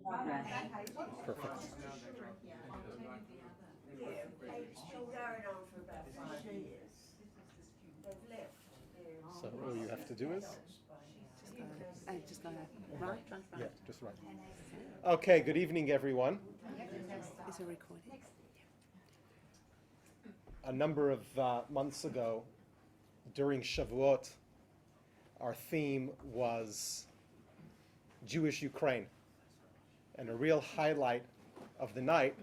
Perfect. Yeah, it's been going on for about 5 years. They've left. So all you have to do is? Just go right. Yeah, just right. Okay, good evening, everyone. Is a recording? A number of months ago, during Shavuot, our theme was Jewish Ukraine. And a real highlight of the night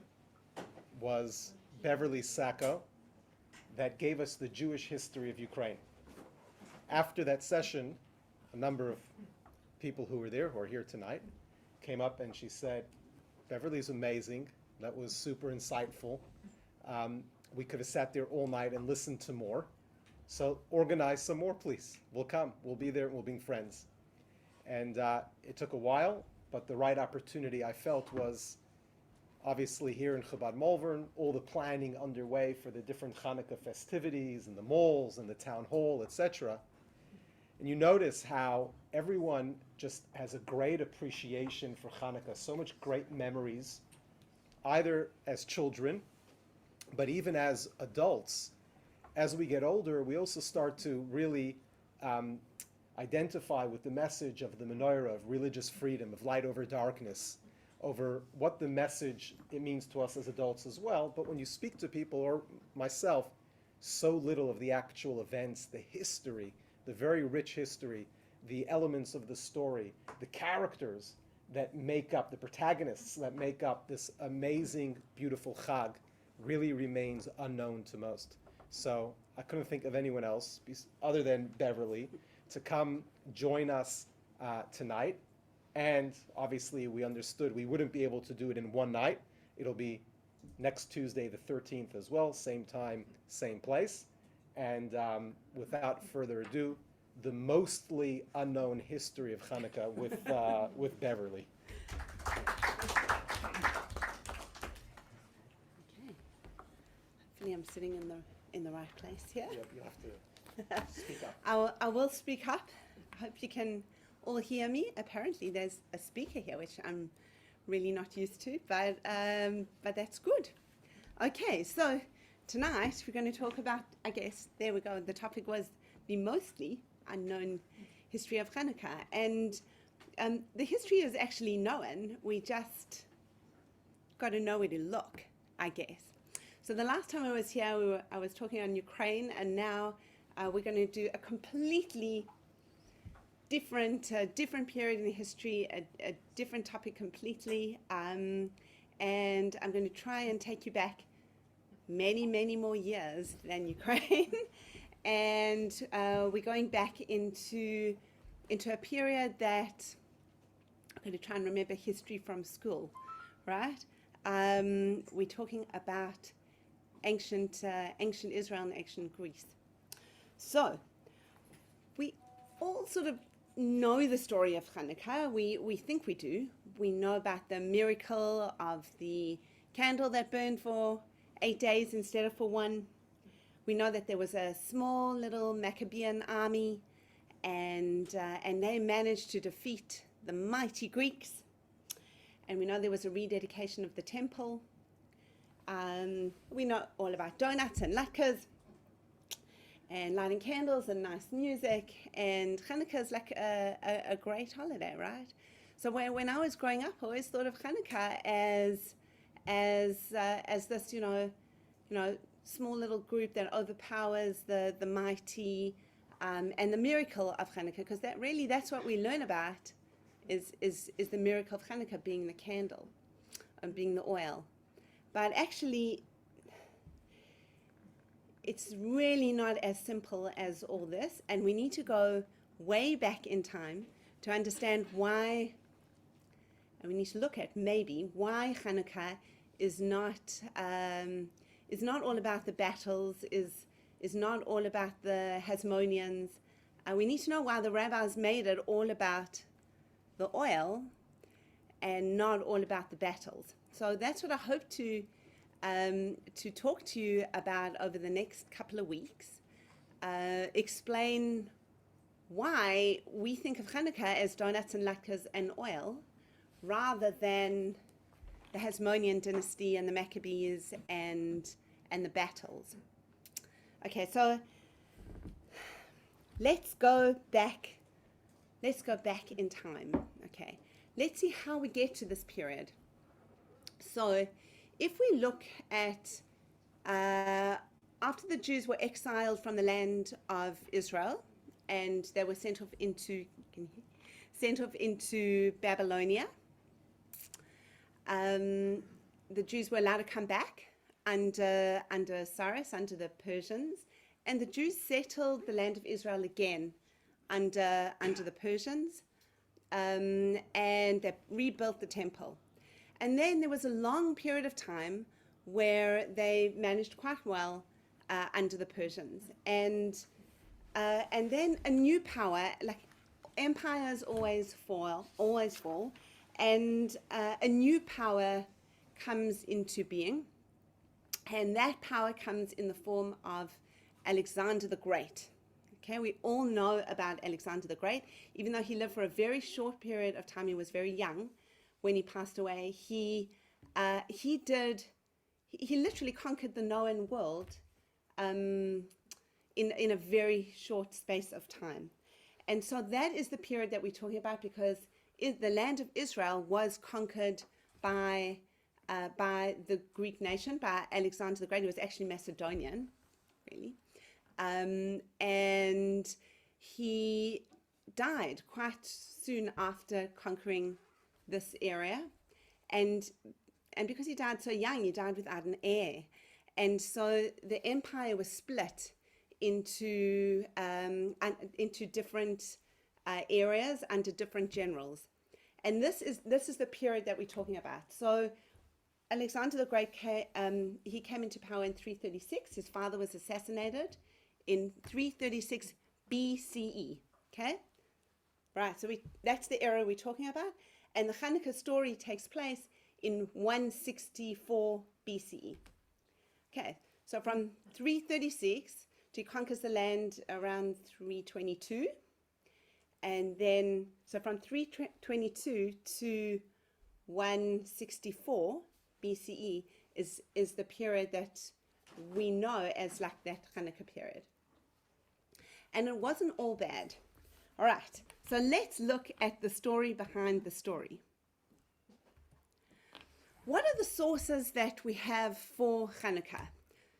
was Beverley Sacho that gave us the Jewish history of Ukraine. After that session, a number of people who were there, who are here tonight, came up and she said, Beverly's amazing. That was super insightful. We could have sat there all night and listened to more. So organize some more, please. We'll come. We'll be there. We'll be friends. And it took a while, but the right opportunity I felt was obviously here in Chabad Malvern, all the planning underway for the different Chanukah festivities and the malls and the town hall, etc. And you notice how everyone just has a great appreciation for Chanukah, so much great memories, either as children, but even as adults. As we get older, we also start to really identify with the message of the menorah of religious freedom, of light over darkness, over what the message it means to us as adults as well. But when you speak to people, or myself, so little of the actual events, the history, the very rich history, the elements of the story, the characters that make up, the protagonists that make up this amazing, beautiful Chag really remains unknown to most. So I couldn't think of anyone else other than Beverly to come join us tonight. And obviously we understood we wouldn't be able to do it in one night. It'll be next Tuesday, the 13th as well, same time, same place. And without further ado, the mostly unknown history of Chanukah with Beverly. Okay. Hopefully I'm sitting in the right place here. Yeah, you'll have to speak up. I will speak up. I hope you can all hear me. Apparently there's a speaker here, which I'm really not used to, but that's good. Okay, so tonight we're going to talk about, I guess, there we go, the topic was the mostly unknown history of Chanukah. And the history is actually known, we just got to know where to look, I guess. So the last time I was here, I was talking on Ukraine, and now we're going to do a completely different period in history, a different topic completely, and I'm going to try and take you back many, many more years than Ukraine, and we're going back into a period that I'm going to try and remember history from school, right? We're talking about ancient Israel and ancient Greece. So we all sort of know the story of Chanukah. We think we do. We know about the miracle of the candle that burned for 8 days instead of for one. We know that there was a small little Maccabean army, and they managed to defeat the mighty Greeks. And we know there was a rededication of the temple. We know all about donuts and latkes and lighting candles and nice music, and Chanukah is like a great holiday, right? So when I was growing up, I always thought of Chanukah as this, you know, small little group that overpowers the mighty, and the miracle of Chanukah, because that's what we learn about, is the miracle of Chanukah being the candle and being the oil. But actually, it's really not as simple as all this, and we need to go way back in time to understand why, and we need to look at maybe why Chanukah is not all about the battles, is not all about the Hasmoneans. We need to know why the rabbis made it all about the oil and not all about the battles. So that's what I hope to talk to you about over the next couple of weeks. Explain why we think of Chanukah as donuts and latkes and oil, rather than the Hasmonean dynasty and the Maccabees and the battles. Okay, so let's go back in time. Okay, let's see how we get to this period. So if we look at after the Jews were exiled from the land of Israel and they were sent off into Babylonia, the Jews were allowed to come back under Cyrus, under the Persians, and the Jews settled the land of Israel again under the Persians, and they rebuilt the temple. And then there was a long period of time where they managed quite well under the Persians, and then a new power, like empires always fall, and a new power comes into being, and that power comes in the form of Alexander the Great. Okay, we all know about Alexander the Great. Even though he lived for a very short period of time, he was very young when he passed away. He literally conquered the known world in a very short space of time. And so that is the period that we're talking about, because the land of Israel was conquered by the Greek nation, by Alexander the Great. He was actually Macedonian, really. And he died quite soon after conquering this area. And because he died so young, he died without an heir. And so the empire was split into different areas under different generals. And this is the period that we're talking about. So Alexander the Great he came into power in 336. His father was assassinated in 336 BCE. Okay, right. So that's the era we're talking about, and the Chanukah story takes place in 164 BCE. Okay, so from 336 he conquers the land around 322, and then so from 322 to 164 BCE is the period that we know as like that Chanukah period. And it wasn't all bad. All right, so let's look at the story behind the story. What are the sources that we have for Chanukah?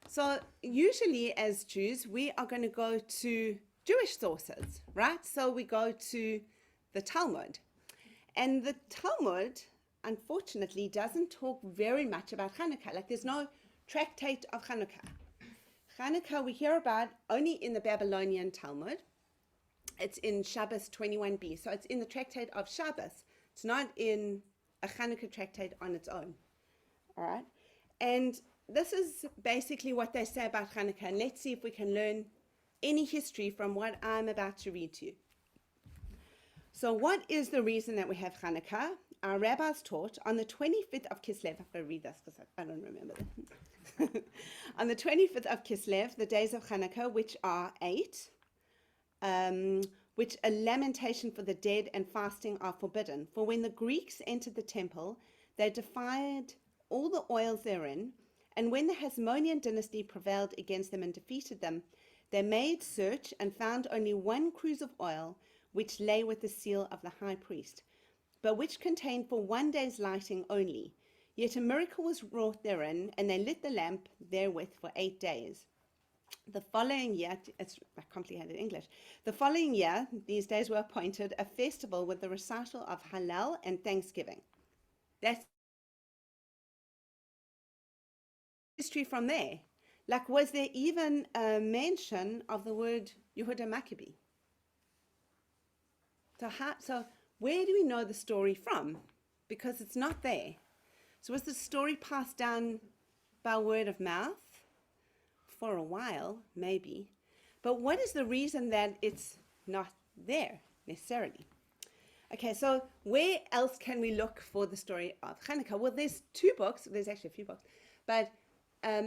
So usually as Jews, we are going to go to Jewish sources, right? So we go to the Talmud. And the Talmud, unfortunately, doesn't talk very much about Chanukah. Like there's no tractate of Chanukah. Chanukah we hear about only in the Babylonian Talmud. It's in Shabbos 21b. So it's in the tractate of Shabbos. It's not in a Chanukah tractate on its own. All right? And this is basically what they say about Chanukah. And let's see if we can learn any history from what I'm about to read to you. So what is the reason that we have Chanukah? Our rabbis taught on the 25th of Kislev. I'm going to read this because I don't remember that. On the 25th of Kislev, the days of Chanukah, which are 8, which a lamentation for the dead and fasting are forbidden. For when the Greeks entered the temple, they defied all the oils therein, and when the Hasmonean dynasty prevailed against them and defeated them, they made search and found only one cruse of oil, which lay with the seal of the high priest, but which contained for 1 day's lighting only. Yet a miracle was wrought therein, and they lit the lamp therewith for 8 days. The following year, it's complicated English, the following year, these days were appointed a festival with the recital of Hallel and Thanksgiving. That's history from there. Like, was there even a mention of the word Yehuda Maccabee? So where do we know the story from? Because it's not there. So was the story passed down by word of mouth? For a while, maybe. But what is the reason that it's not there necessarily? Okay, so where else can we look for the story of Chanukah? Well, there's 2 books. There's actually a few books. But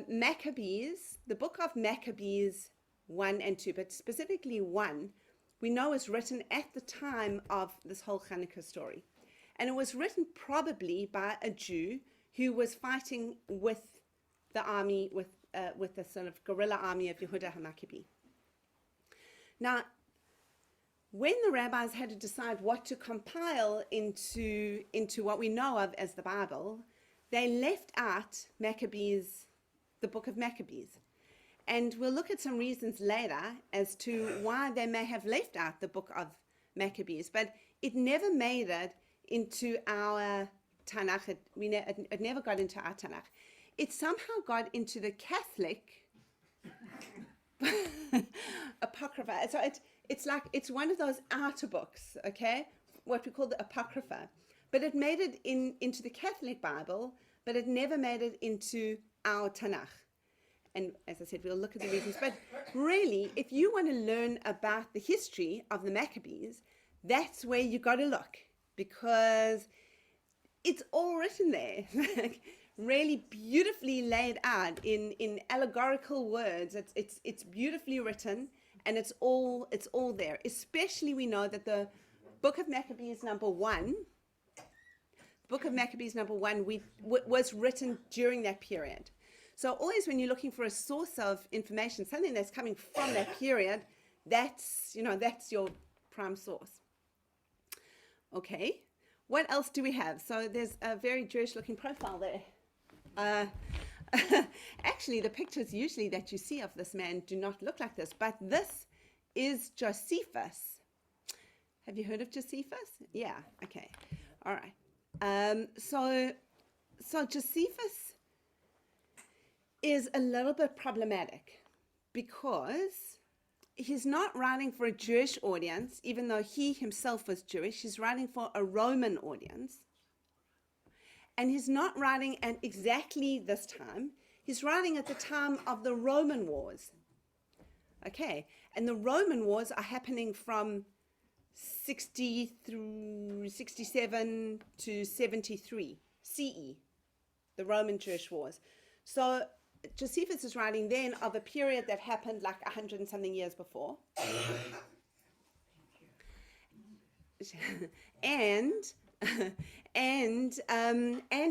Maccabees, the book of Maccabees 1 and 2, but specifically 1, we know is written at the time of this whole Chanukah story. And it was written probably by a Jew who was fighting with the army, with the sort of guerrilla army of Yehuda HaMaccabi. Now, when the rabbis had to decide what to compile into what we know of as the Bible, they left out Maccabees, the book of Maccabees. And we'll look at some reasons later as to why they may have left out the book of Maccabees, but it never made it into our Tanakh. It never got into our Tanakh. It somehow got into the Catholic Apocrypha. So it's one of those outer books, okay, what we call the Apocrypha. But it made it into the Catholic Bible, but it never made it into our Tanakh. And as I said, we'll look at the reasons. But really, if you want to learn about the history of the Maccabees, that's where you got to look, because it's all written there, really beautifully laid out in allegorical words. It's beautifully written, and it's all there. Especially, we know that the Book of Maccabees number 1. Book of Maccabees number 1 was written during that period. So always when you're looking for a source of information, something that's coming from that period, that's your prime source. Okay, what else do we have? So there's a very Jewish-looking profile there. Actually, the pictures usually that you see of this man do not look like this, but this is Josephus. Have you heard of Josephus? Yeah, okay, all right. So Josephus is a little bit problematic because he's not writing for a Jewish audience, even though he himself was Jewish. He's writing for a Roman audience. And he's not writing at exactly this time. He's writing at the time of the Roman wars. Okay, and the Roman wars are happening from 60 through 67 to 73 CE, the Roman Jewish wars. So Josephus is writing then of a period that happened like 100 and something years before. and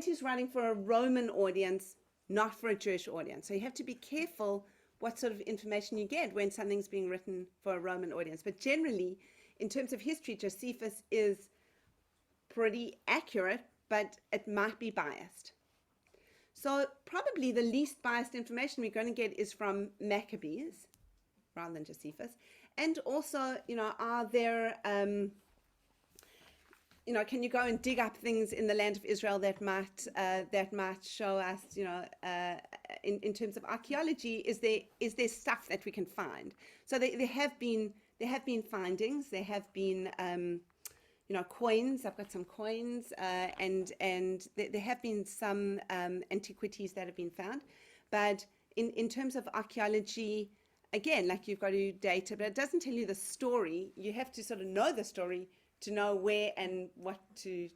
he's writing for a Roman audience, not for a Jewish audience. So you have to be careful what sort of information you get when something's being written for a Roman audience. But generally, in terms of history, Josephus is pretty accurate, but it might be biased. So probably the least biased information we're going to get is from Maccabees rather than Josephus. And also, are there, can you go and dig up things in the land of Israel that might show us, in terms of archaeology, is there stuff that we can find? So there have been findings. There have been coins. I've got some coins, and there have been some antiquities that have been found. But in terms of archaeology, again, like you've got to data, but it doesn't tell you the story. You have to sort of know the story to know where and what to.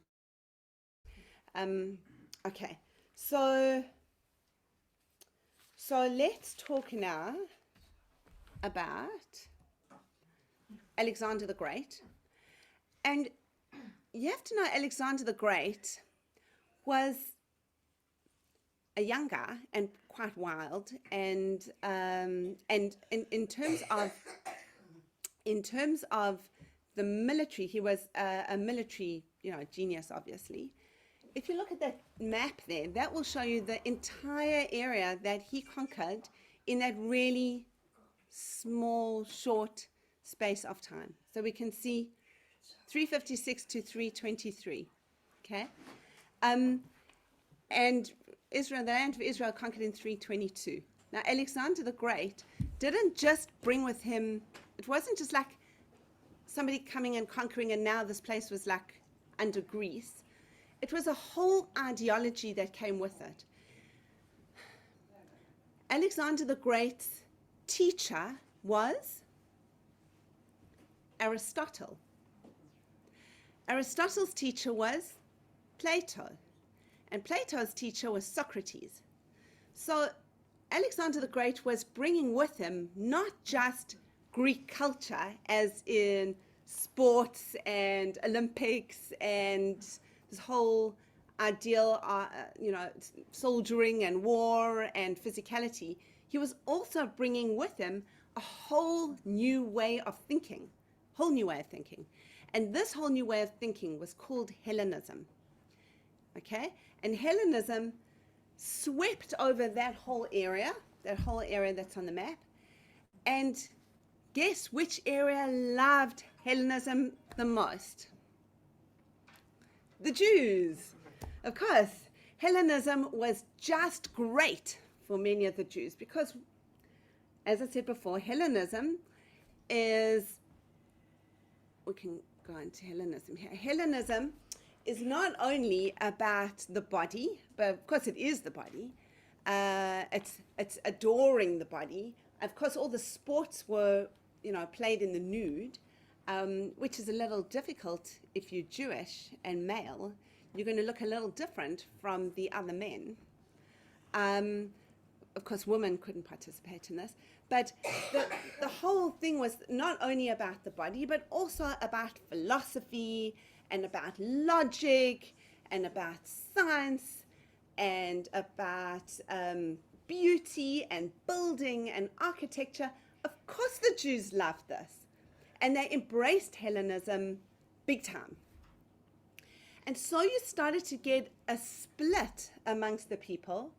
Okay, so let's talk now about Alexander the Great. And you have to know Alexander the Great was a young guy and quite wild, and in terms of the military, he was a military genius, obviously. If you look at that map there, that will show you the entire area that he conquered in that really small, short space of time. So we can see 356 to 323, okay? And Israel, the land of Israel, conquered in 322. Now, Alexander the Great didn't just bring with him, it wasn't just like somebody coming and conquering and now this place was like under Greece. It was a whole ideology that came with it. Alexander the Great's teacher was Aristotle. Aristotle's teacher was Plato, and Plato's teacher was Socrates. So Alexander the Great was bringing with him not just Greek culture, as in sports and Olympics and his whole ideal, soldiering and war and physicality, he was also bringing with him a whole new way of thinking, And this whole new way of thinking was called Hellenism. Okay? And Hellenism swept over that whole area that's on the map. And guess which area loved Hellenism the most? The Jews. Of course, Hellenism was just great for many of the Jews because, as I said before, Hellenism is, we can go into Hellenism here. Hellenism is not only about the body, but of course it is the body. It's adoring the body. Of course, all the sports were, played in the nude, which is a little difficult if you're Jewish and male. You're going to look a little different from the other men. Of course, women couldn't participate in this. But the whole thing was not only about the body, but also about philosophy and about logic and about science and about beauty and building and architecture. Of course, the Jews loved this. And they embraced Hellenism big time. And so you started to get a split amongst the people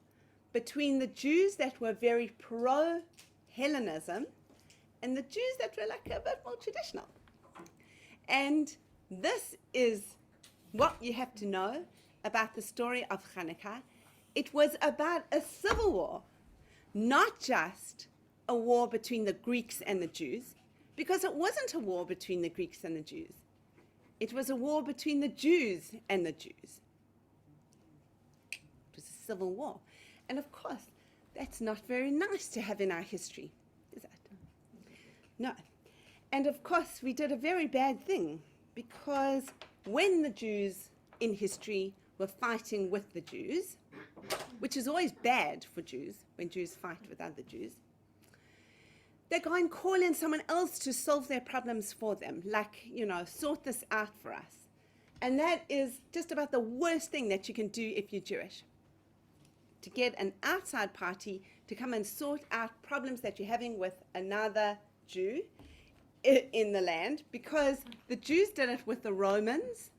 between the Jews that were very pro-Hellenism and the Jews that were like a bit more traditional. And this is what you have to know about the story of CHANUKAH. It was about a civil war, not just a war between the Greeks and the Jews, because it wasn't a war between the Greeks and the Jews. It was a war between the Jews and the Jews. It was a civil war. And of course, that's not very nice to have in our history, is it? No. And of course, we did a very bad thing, because when the Jews in history were fighting with the Jews, which is always bad for Jews, when Jews fight with other Jews, they go and call in someone else to solve their problems for them, like, sort this out for us. And that is just about the worst thing that you can do if you're Jewish. To get an outside party to come and sort out problems that you're having with another Jew in the land, because the Jews did it with the Romans,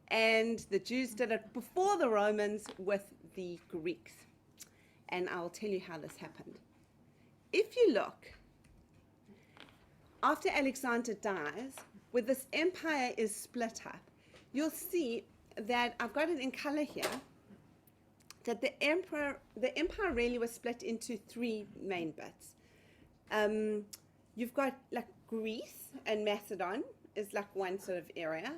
and the Jews did it before the Romans with the Greeks. And I'll tell you how this happened. If you look, after Alexander dies, where this empire is split up, you'll see that I've got it in color here, that the empire really was split into three main bits. You've got like Greece and Macedon is like one sort of area.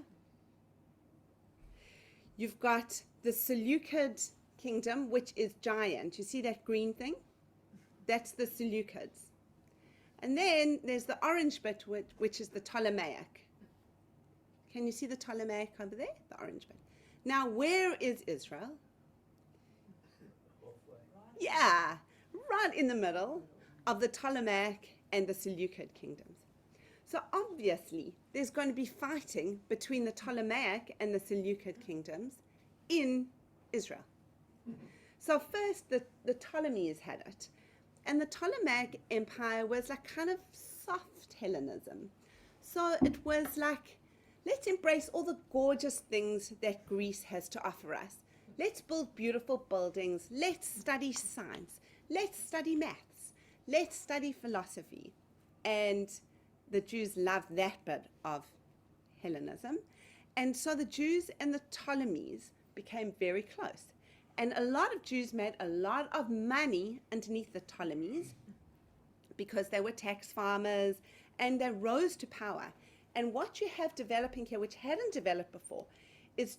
You've got the Seleucid kingdom, which is giant. You see that green thing? That's the Seleucids. And then there's the orange bit, which is the Ptolemaic. Can you see the Ptolemaic over there? The orange bit. Now, where is Israel? Yeah, right in the middle of the Ptolemaic and the Seleucid kingdoms. So obviously, there's going to be fighting between the Ptolemaic and the Seleucid kingdoms in Israel. So first, the Ptolemies had it. And the Ptolemaic Empire was like kind of soft Hellenism. So it was like, let's embrace all the gorgeous things that Greece has to offer us. Let's build beautiful buildings. Let's study science. Let's study maths. Let's study philosophy. And the Jews loved that bit of Hellenism. And so the Jews and the Ptolemies became very close. And a lot of Jews made a lot of money underneath the Ptolemies because they were tax farmers and they rose to power. And what you have developing here, which hadn't developed before, is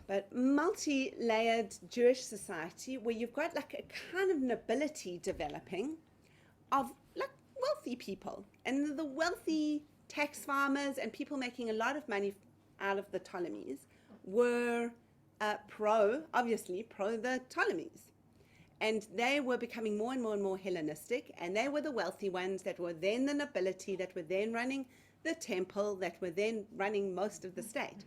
but multi-layered Jewish society where you've got like a kind of nobility developing of like wealthy people. And the wealthy tax farmers and people making a lot of money out of the Ptolemies were obviously pro the Ptolemies. And they were becoming more and more and more Hellenistic, and they were the wealthy ones that were then the nobility, that were then running the temple that were then running most of the state.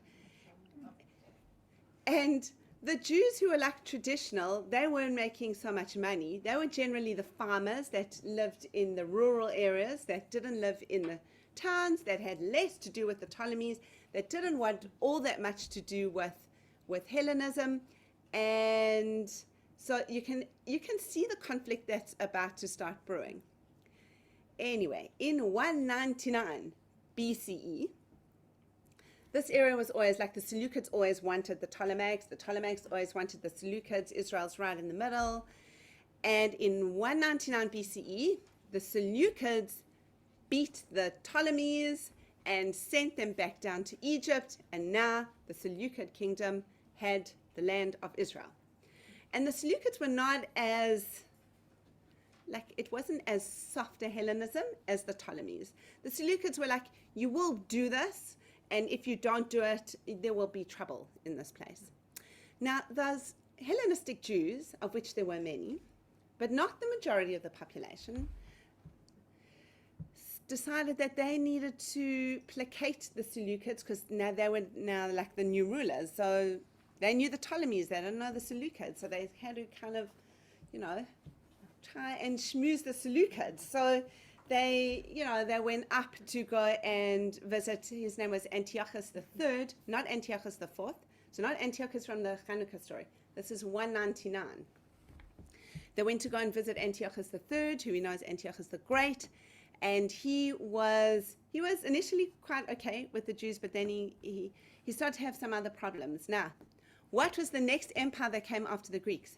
And the Jews who were like traditional, they weren't making so much money. They were generally the farmers that lived in the rural areas, that didn't live in the towns, that had less to do with the Ptolemies, that didn't want all that much to do with Hellenism. And so you can see the conflict that's about to start brewing. Anyway, in 199 BCE, this area was always like the Seleucids always wanted the Ptolemaics always wanted the Seleucids, Israel's right in the middle. And in 199 BCE, the Seleucids beat the Ptolemies and sent them back down to Egypt, and now the Seleucid kingdom had the land of Israel. And the Seleucids were not as, like, it wasn't as soft a Hellenism as the Ptolemies. The Seleucids were like, you will do this, and if you don't do it, there will be trouble in this place. Now, those Hellenistic Jews, of which there were many, but not the majority of the population, decided that they needed to placate the Seleucids because now they were now like the new rulers. So they knew the Ptolemies, they didn't know the Seleucids. So they had to kind of, try and schmooze the Seleucids. So they went up to go and visit. His name was Antiochus III, not Antiochus IV. So not Antiochus from the CHANUKAH story. This is 199. They went to go and visit Antiochus III, who we know as Antiochus the Great. And he was initially quite okay with the Jews, but then he started to have some other problems. Now, what was the next empire that came after the Greeks?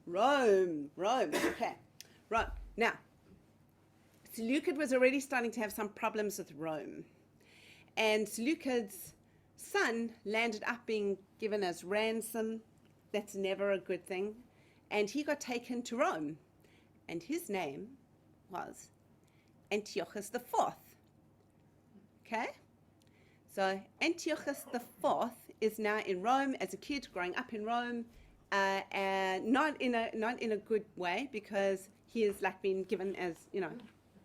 Rome, okay, Rome. Now, Seleucid was already starting to have some problems with Rome. And Seleucid's son landed up being given as ransom. That's never a good thing. And he got taken to Rome. And his name was Antiochus IV. Okay? So Antiochus IV is now in Rome as a kid, growing up in Rome, and not in a good way, because he is like been given as,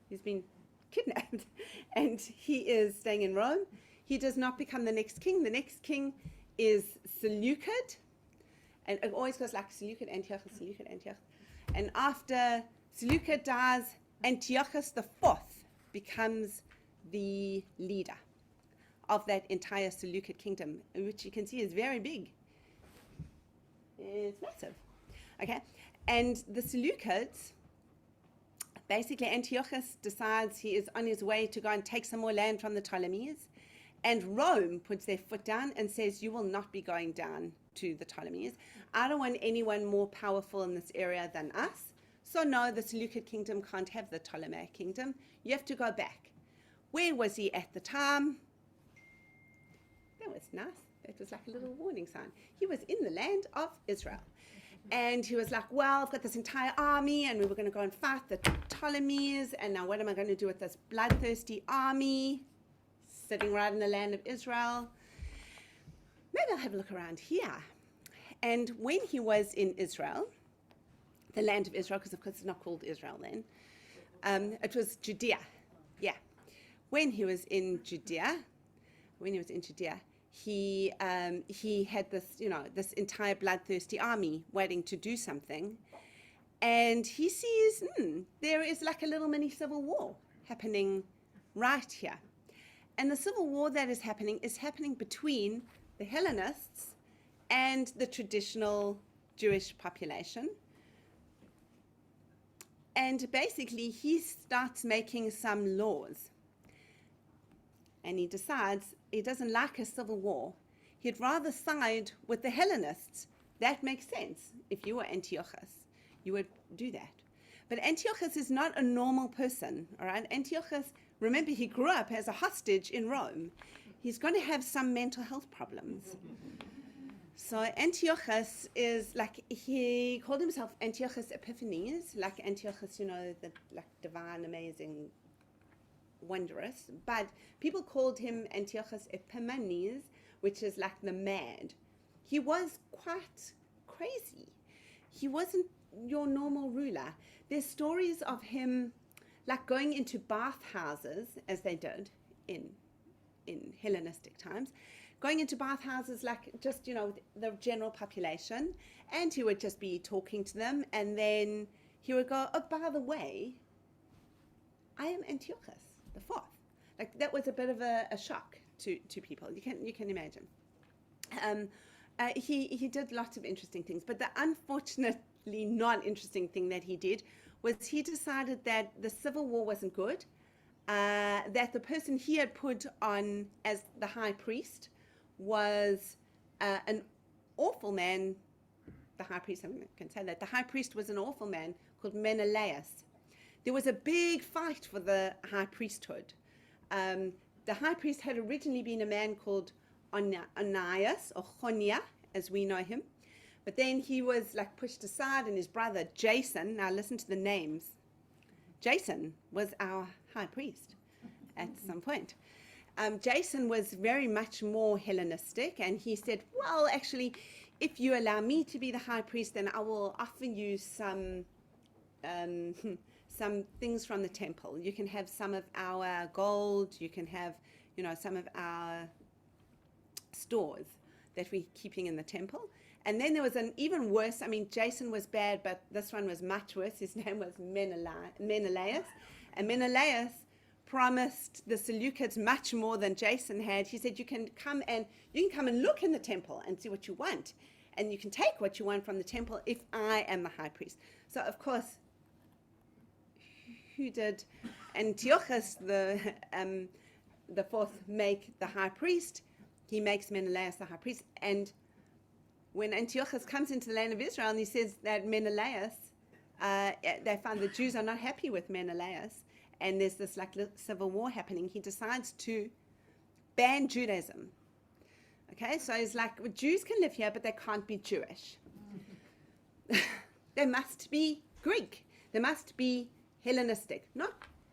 he's been kidnapped, and he is staying in Rome. He does not become the next king. The next king is Seleucid, and it always goes like Seleucid, Antiochus, Seleucid, Antiochus. And after Seleucid dies, Antiochus IV becomes the leader of that entire Seleucid kingdom, which you can see is very big. It's massive. Okay, and the Seleucids, basically Antiochus decides he is on his way to go and take some more land from the Ptolemies, and Rome puts their foot down and says, you will not be going down to the Ptolemies. I don't want anyone more powerful in this area than us. So no, the Seleucid kingdom can't have the Ptolemaic kingdom. You have to go back. Where was he at the time? That was nice. That was like a little warning sign. He was in the land of Israel. And he was like, well, I've got this entire army, and we were going to go and fight the Ptolemies, and now what am I going to do with this bloodthirsty army sitting right in the land of Israel? Maybe I'll have a look around here. And when he was in Israel, the land of Israel, because of course it's not called Israel then, it was Judea. Yeah. When he was in Judea, he had this, this entire bloodthirsty army waiting to do something. And he sees, there is like a little mini civil war happening right here. And the civil war that is happening between the Hellenists and the traditional Jewish population. And basically he starts making some laws. And he decides he doesn't like a civil war. He'd rather side with the Hellenists. That makes sense. If you were Antiochus, you would do that. But Antiochus is not a normal person, all right? Antiochus, remember, he grew up as a hostage in Rome. He's going to have some mental health problems. So Antiochus is like, he called himself Antiochus Epiphanes, like Antiochus, the like divine, amazing, wondrous, but people called him Antiochus Epimanes, which is like the mad. He was quite crazy. He wasn't your normal ruler. There's stories of him like going into bathhouses, as they did in Hellenistic times, going into bathhouses like just, the general population, and he would just be talking to them, and then he would go, oh, by the way, I am Antiochus the Fourth. Like, that was a bit of a shock to people. You can imagine. He did lots of interesting things, but the unfortunately not interesting thing that he did was he decided that the civil war wasn't good, that the person he had put on as the high priest was an awful man. The high priest, I can say that, the high priest was an awful man called Menelaus. There was a big fight for the high priesthood. The high priest had originally been a man called Onias, or Chonia, as we know him. But then he was like pushed aside, and his brother Jason, now listen to the names. Jason was our high priest at some point. Jason was very much more Hellenistic, and he said, well, actually, if you allow me to be the high priest, then I will offer you some things from the temple. You can have some of our gold, you can have, some of our stores that we're keeping in the temple. And then there was an even worse, Jason was bad, but this one was much worse. His name was Menelaus. And Menelaus promised the Seleucids much more than Jason had. He said, you can come and look in the temple and see what you want. And you can take what you want from the temple if I am the high priest. So, of course, who did Antiochus the fourth make the high priest? He makes Menelaus the high priest. And when Antiochus comes into the land of Israel and he says that Menelaus, they find the Jews are not happy with Menelaus, and there's this like civil war happening, he decides to ban Judaism. Okay, so he's like, well, Jews can live here, but they can't be Jewish. They must be Greek. They must be Hellenistic. Not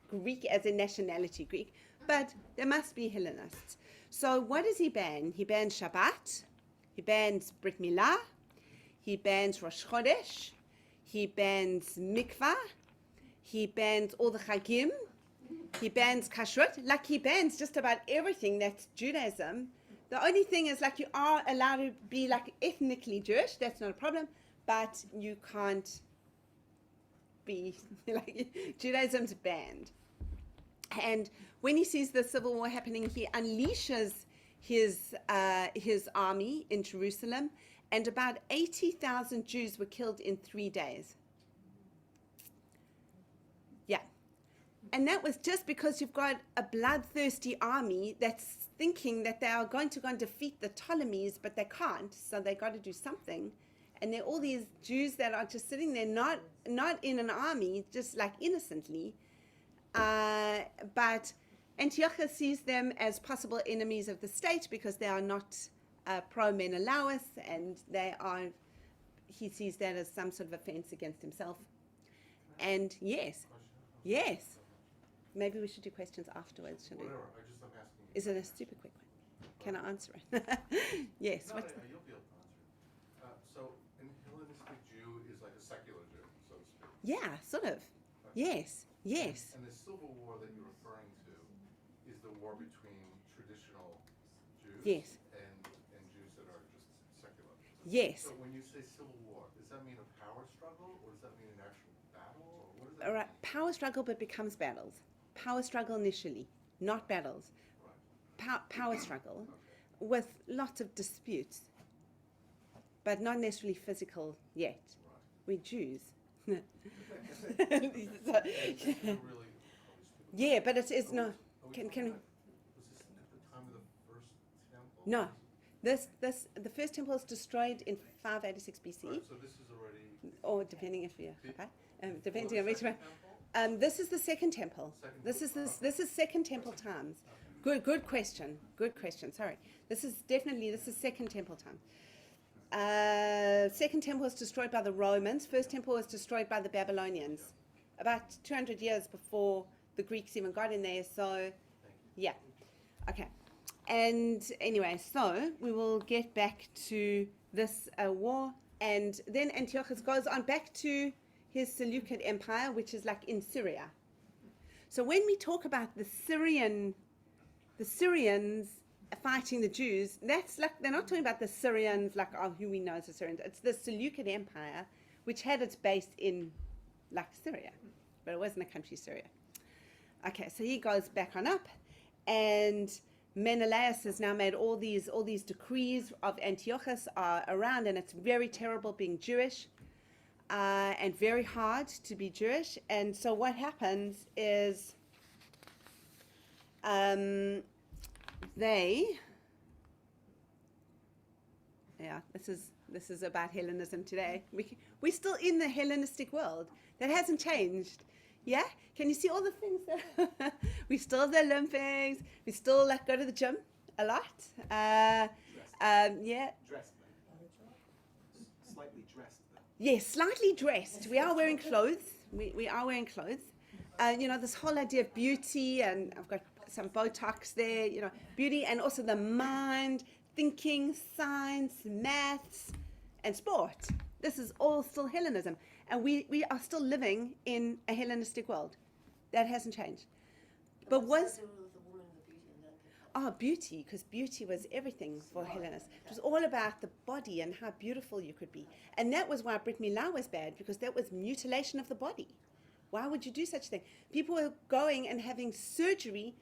Greek as in nationality Greek, but they must be Hellenists. So what does he ban? He bans Shabbat. He bans Brit Milah. He bans Rosh Chodesh. He bans Mikvah. He bans all the Chagim. He bans Kashrut. Like, he bans just about everything that's Judaism. The only thing is, like, you are allowed to be, like, ethnically Jewish. That's not a problem. But you can't be, like, Judaism's banned. And when he sees the civil war happening, he unleashes his army in Jerusalem, and about 80,000 Jews were killed in 3 days. Yeah. And that was just because you've got a bloodthirsty army that's thinking that they are going to go and defeat the Ptolemies, but they can't, so they got to do something. And there are all these Jews that are just sitting there, not in an army, just like innocently. But Antiochus sees them as possible enemies of the state because they are not pro-Menelaus, and he sees that as some sort of offense against himself. And yes, maybe we should do questions afterwards, shouldn't we? Whatever, I'm asking. Is it a super quick one? Can I answer it? Yes. No, you'll be able to answer it. So, an Hellenistic Jew is like a secular Jew, so to speak. Yeah, sort of. Yes. And the civil war that you're referring to is the war between traditional Jews and Jews that are just secular. Yes. So when you say civil war, does that mean a power struggle, or does that mean an actual battle, or what does that All right. mean? Power struggle, but becomes battles. Power struggle initially, not battles. Right. Power struggle Okay. with lots of disputes, but not necessarily physical yet. Right. We're Jews. It's really Yeah, but it is no. Can was this at the time of the first temple? no. The first temple was destroyed in 586 BC, Right, so this is already. or depending if you're okay, depending Before on the which one. second temple? This is the second temple. Second This is Second Temple times. Good question. Sorry. This is Second Temple time. Second Temple was destroyed by the Romans. First Temple was destroyed by the Babylonians, about 200 years before the Greeks even got in there. So, yeah. Okay. And anyway, so we will get back to this war, and then Antiochus goes on back to his Seleucid Empire, which is like in Syria. So when we talk about the Syrians fighting the Jews, that's like, they're not talking about the Syrians like who we know as the Syrians. It's the Seleucid Empire, which had its base in like Syria, but it wasn't a country, Syria. Okay, so he goes back on up, and Menelaus has now made all these decrees of Antiochus around, and it's very terrible being Jewish, and very hard to be Jewish. And so what happens is this is about Hellenism today. We're still in the Hellenistic world. That hasn't changed. Yeah? Can you see all the things that we still have the Olympics, we still like go to the gym a lot. Yeah. Dressed, slightly dressed. Yes, slightly dressed. We are wearing clothes. We are wearing clothes. This whole idea of beauty, and I've got some Botox there, beauty, and also the mind, thinking, science, maths, and sport. This is all still Hellenism. And we are still living in a Hellenistic world. That hasn't changed. But beauty, because beauty was everything for Hellenists. It was all about the body and how beautiful you could be. And that was why Brit Milah was bad, because that was mutilation of the body. Why would you do such a thing? People were going and having surgery,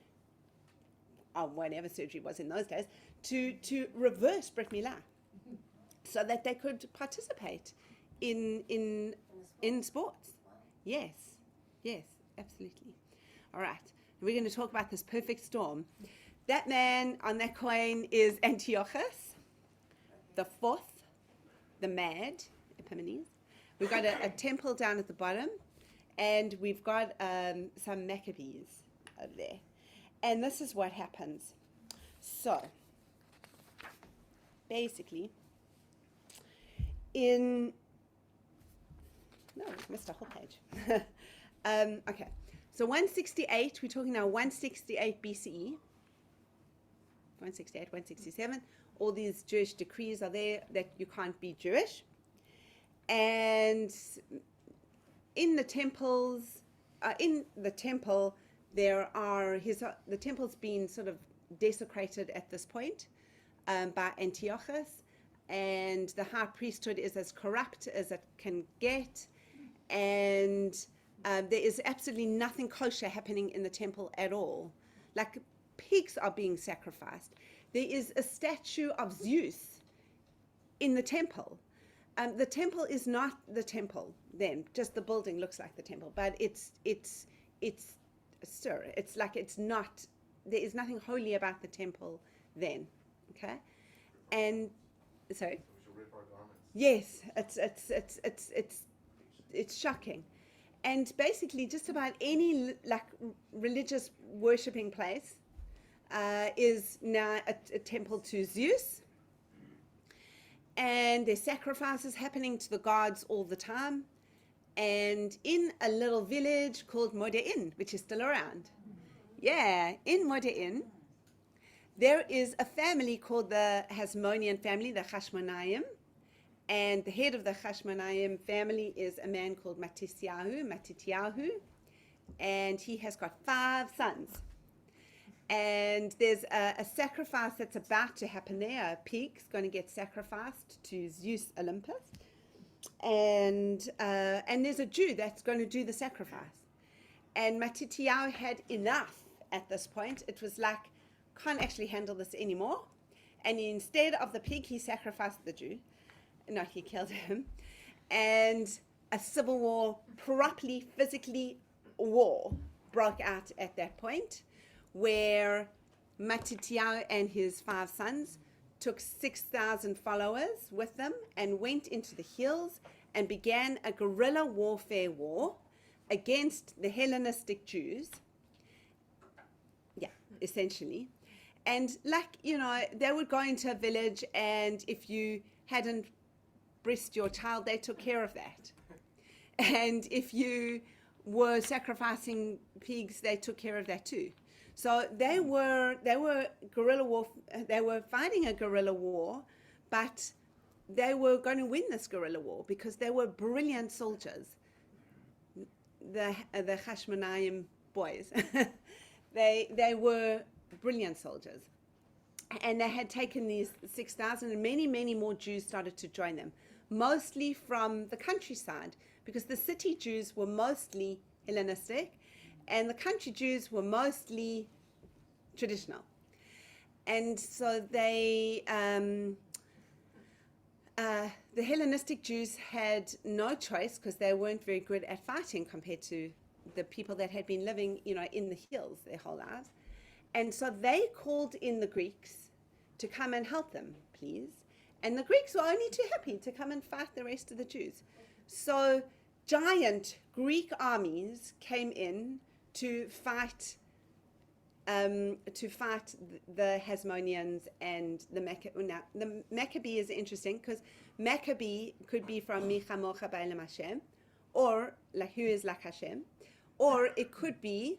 or whatever surgery was in those days, to reverse Brit Milah, so that they could participate in sports. Yes, absolutely. All right, we're going to talk about this perfect storm. That man on that coin is Antiochus, the fourth, the mad, Epimanes. We've got a temple down at the bottom, and we've got some Maccabees over there. And this is what happens. So, basically, I missed a whole page. Okay, so 168, we're talking now 168 BCE, 168, 167, all these Jewish decrees are there that you can't be Jewish. And in the temple, the temple's been sort of desecrated at this point by Antiochus, and the high priesthood is as corrupt as it can get, and there is absolutely nothing kosher happening in the temple at all. Like, pigs are being sacrificed. There is a statue of Zeus in the temple. The temple is not the temple then, just the building looks like the temple, but it's like it's not, there is nothing holy about the temple then, okay? And sorry. We should rip our garments. Yes, it's shocking. And basically just about any like religious worshipping place is now a temple to Zeus. And there's sacrifices happening to the gods all the time. And in a little village called Modein, which is still around. Yeah, in Modein, there is a family called the Hasmonean family, the Hashmonaim. And the head of the Hashmonaim family is a man called Matityahu. And he has got 5 sons. And there's a sacrifice that's about to happen there. A pig's going to get sacrificed to Zeus Olympus. And there's a Jew that's going to do the sacrifice. And Matityahu had enough at this point. It was like, can't actually handle this anymore. And instead of the pig, he sacrificed the Jew. No, he killed him. And a civil war, properly, physically war, broke out at that point, where Matityahu and his 5 sons took 6,000 followers with them and went into the hills and began a guerrilla warfare war against the Hellenistic Jews. Yeah, essentially. And like, they would go into a village, and if you hadn't breast your child, they took care of that. And if you were sacrificing pigs, they took care of that too. So they were guerrilla war. They were fighting a guerrilla war, but they were going to win this guerrilla war because they were brilliant soldiers. The Hashmonaim boys. They were brilliant soldiers. And they had taken these 6,000, and many, many more Jews started to join them, mostly from the countryside, because the city Jews were mostly Hellenistic, and the country Jews were mostly traditional. And so the Hellenistic Jews had no choice, because they weren't very good at fighting compared to the people that had been living, in the hills their whole lives. And so they called in the Greeks to come and help them, please. And the Greeks were only too happy to come and fight the rest of the Jews. So giant Greek armies came in to fight the Hasmoneans and the Maccabees. Now, the Maccabee is interesting, because Maccabee could be from Michamocha Ba'elam Hashem, or like who is like Hashem, or it could be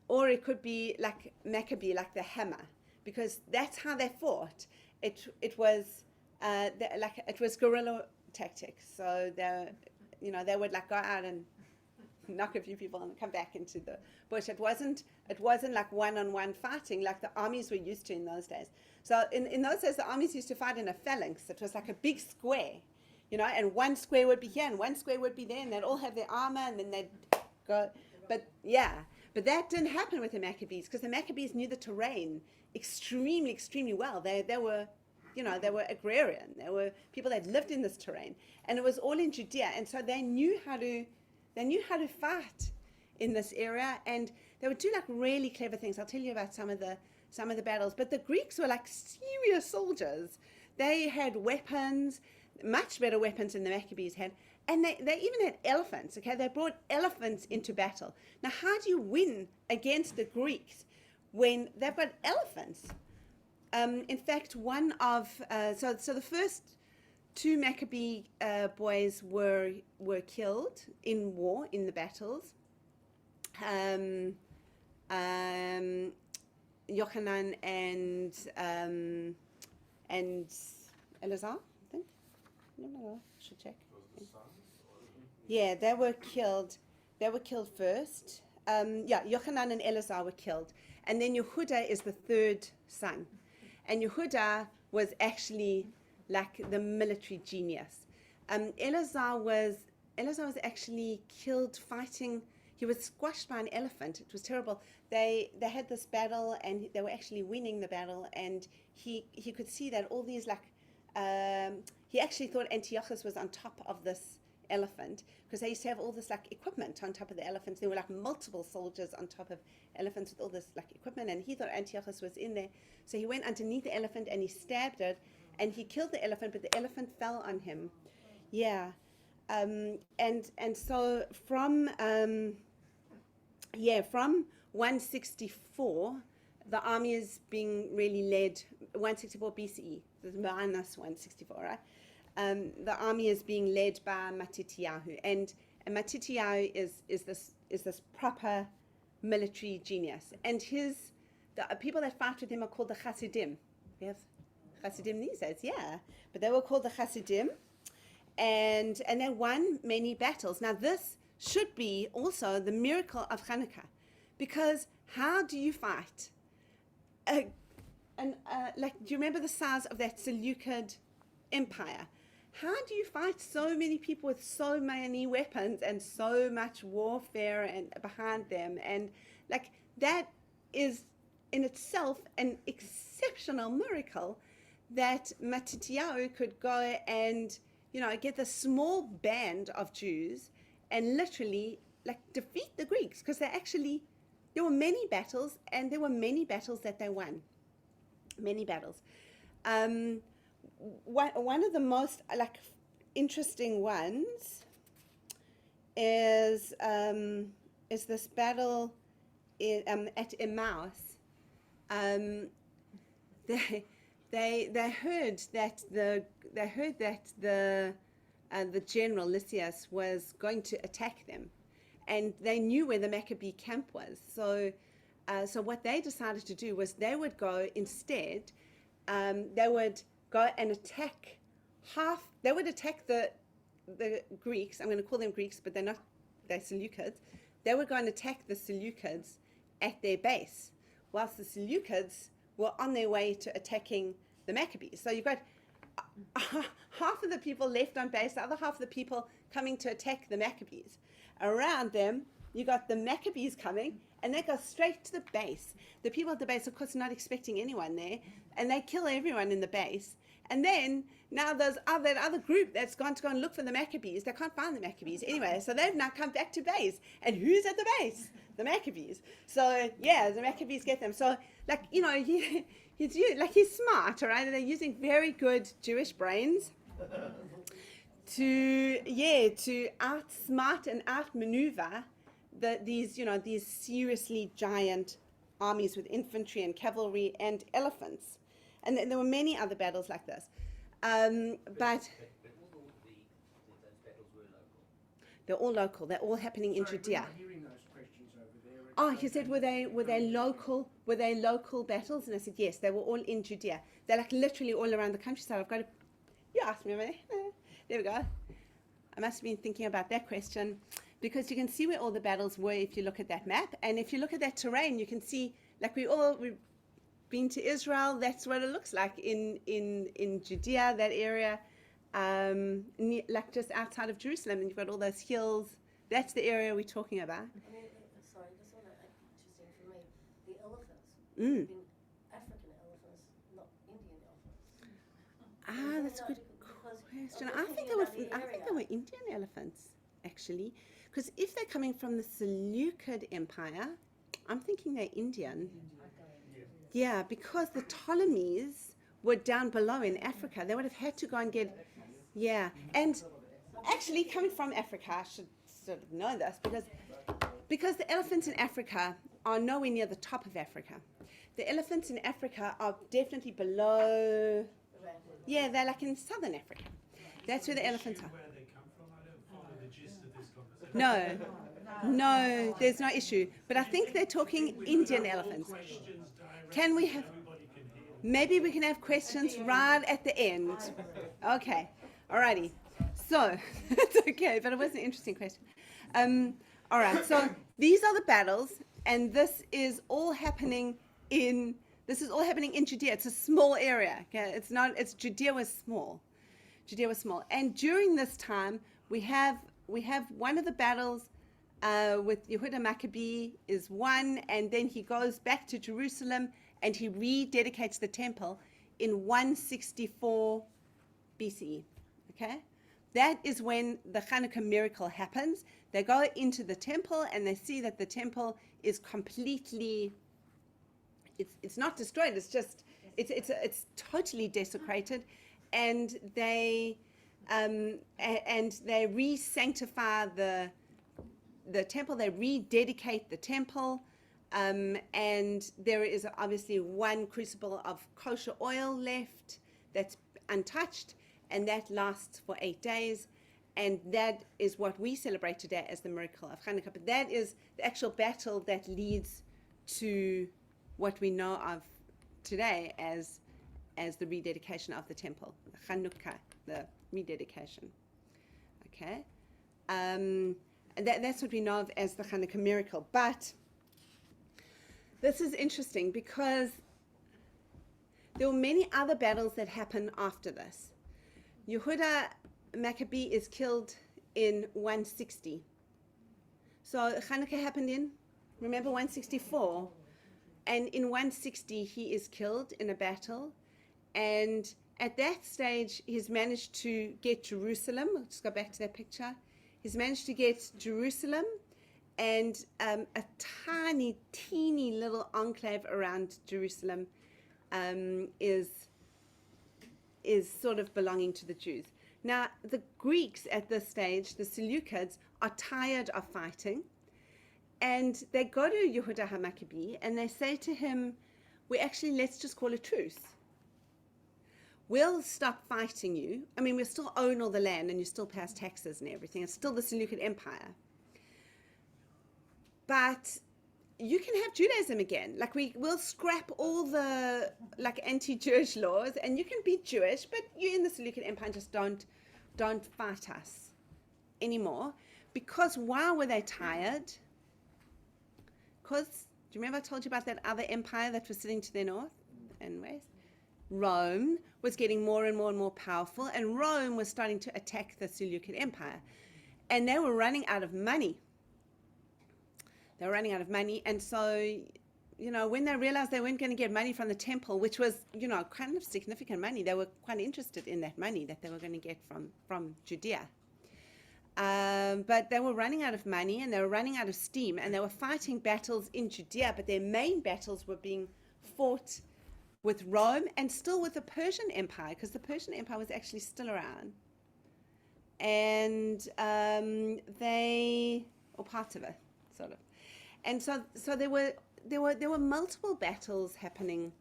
like Maccabee, like the hammer, because that's how they fought. It was it was guerrilla tactics. So they would like go out and knock a few people and come back into the bush. It wasn't like one-on-one fighting like the armies were used to in those days. So in those days, the armies used to fight in a phalanx. It was like a big square, and one square would be here and one square would be there, and they'd all have their armor, and then they'd go. But that didn't happen with the Maccabees, because the Maccabees knew the terrain extremely, extremely well. They were, they were agrarian. They were people that lived in this terrain, and it was all in Judea, and so they knew how to fight in this area, and they would do like really clever things. I'll tell you about some of the battles. But the Greeks were like serious soldiers. They had weapons, much better weapons than the Maccabees had. And they even had elephants, okay? They brought elephants into battle. Now, how do you win against the Greeks when they've got elephants? In fact, one of, so the first two Maccabee boys were killed in war, in the battles. Yochanan and Eleazar, I think. No, I should check. Yeah, they were killed. They were killed first. Yochanan and Eleazar were killed. And then Yehuda is the third son. And Yehuda was actually like the military genius. Eleazar was actually killed fighting. He was squashed by an elephant. It was terrible. They had this battle, and they were actually winning the battle. And he could see that all these he actually thought Antiochus was on top of this elephant, because they used to have all this like equipment on top of the elephants. There were like multiple soldiers on top of elephants with all this like equipment, and he thought Antiochus was in there. So he went underneath the elephant and he stabbed it, and he killed the elephant, but the elephant fell on him. Yeah. And so from 164, the army is being really led, 164 BCE, minus 164, right? The army is being led by Matityahu, and Matityahu is this proper military genius, and the people that fight with him are called the Hasidim. We have Hasidim these days, yeah, but they were called the Hasidim, and they won many battles. Now this should be also the miracle of Chanukah, because how do you fight? Do you remember the size of that Seleucid empire? How do you fight so many people with so many weapons and so much warfare and behind them? And like that is in itself an exceptional miracle, that Matityahu could go and get the small band of Jews and literally like defeat the Greeks, because there were many battles, and there were many battles that they won. Many battles. One of the most like interesting ones is this battle at Emmaus. They heard that the general Lysias was going to attack them, and they knew where the Maccabee camp was. So what they decided to do was they would go instead. They would go and attack the Greeks. I'm going to call them Greeks, but they're Seleucids. they were going to attack the Seleucids at their base, whilst the Seleucids were on their way to attacking the Maccabees. So you've got half of the people left on base, the other half of the people coming to attack the Maccabees. Around them, you got the Maccabees coming, and they go straight to the base. The people at the base, of course, are not expecting anyone there, and they kill everyone in the base. And then now that other group that's gone to go and look for the Maccabees, they can't find the Maccabees anyway, so they've now come back to base. And who's at the base? The Maccabees. So yeah, the Maccabees get them. So like, you know, he's smart, all right? They're using very good Jewish brains to outsmart and outmaneuver these seriously giant armies with infantry and cavalry and elephants. And there were many other battles like this. But all those battles were local. they're all local. They're all happening in Sorry, Judea. we're not hearing those questions over there. Oh, he said, were they local battles? And I said, yes, they were all in Judea. They're like literally all around the countryside. I've got to, you asked me over there. There we go. I must have been thinking about that question, because you can see where all the battles were if you look at that map. And if you look at that terrain, you can see, like we've been to Israel, that's what it looks like in Judea, that area, like just outside of Jerusalem, and you've got all those hills. That's the area we're talking about. I mean, sorry, this one interesting for me. The elephants. Mm. Been African elephants, not Indian elephants. Ah, that's a good question. I think they were Indian elephants, actually, because if they're coming from the Seleucid Empire, I'm thinking they're Indian. Yeah, because the Ptolemies were down below in Africa. They would have had to go and get, yeah. And actually, coming from Africa, I should sort of know this, because the elephants in Africa are nowhere near the top of Africa. The elephants in Africa are definitely below, yeah, they're like in southern Africa. That's where the elephants are. Where they come from? I don't follow the gist of this conversation. No, there's no issue. But I think they're talking Indian elephants. Can we have, maybe we can have questions right at the end. Okay, alrighty. So, it's okay, but it was an interesting question. All right, so these are the battles, and this is all happening in Judea. It's a small area, okay? Judea was small. Judea was small. And during this time, we have one of the battles with Yehuda Maccabee is one, and then he goes back to Jerusalem and he rededicates the temple in 164 BCE. Okay? That is when the Chanukah miracle happens. They go into the temple and they see that the temple is completely, it's not destroyed, it's totally desecrated, and they re-sanctify the temple, they rededicate the temple, and there is obviously one crucible of kosher oil left that's untouched, and that lasts for 8 days, and that is what we celebrate today as the miracle of Chanukah. But that is the actual battle that leads to what we know of today as the rededication of the temple, the Chanukah, the rededication. Okay, and that's what we know of as the Chanukah miracle. But this is interesting because there were many other battles that happened after this. Yehuda Maccabee is killed in 160. So Chanukah happened in, remember, 164. And in 160, he is killed in a battle. And at that stage, he's managed to get Jerusalem. Let's go back to that picture. He's managed to get Jerusalem and a tiny, teeny little enclave around Jerusalem is sort of belonging to the Jews. Now, the Greeks at this stage, the Seleucids, are tired of fighting. And they go to Yehuda HaMaccabee and they say to him, let's just call a truce. We'll stop fighting you. I mean, we'll still own all the land and you still pass taxes and everything. It's still the Seleucid Empire. But you can have Judaism again. Like we'll scrap all the anti-Jewish laws and you can be Jewish, but you in the Seleucid Empire just don't fight us anymore. Because why were they tired? because, do you remember I told you about that other empire that was sitting to their north and west? Rome was getting more and more and more powerful, and Rome was starting to attack the Seleucid Empire. And they were running out of money. And so, when they realized they weren't going to get money from the temple, which was, kind of significant money, they were quite interested in that money that they were going to get from Judea. But they were running out of money, and they were running out of steam, and they were fighting battles in Judea, but their main battles were being fought with Rome and still with the Persian Empire, because the Persian Empire was actually still around. And or parts of it, sort of. And so there were multiple battles happening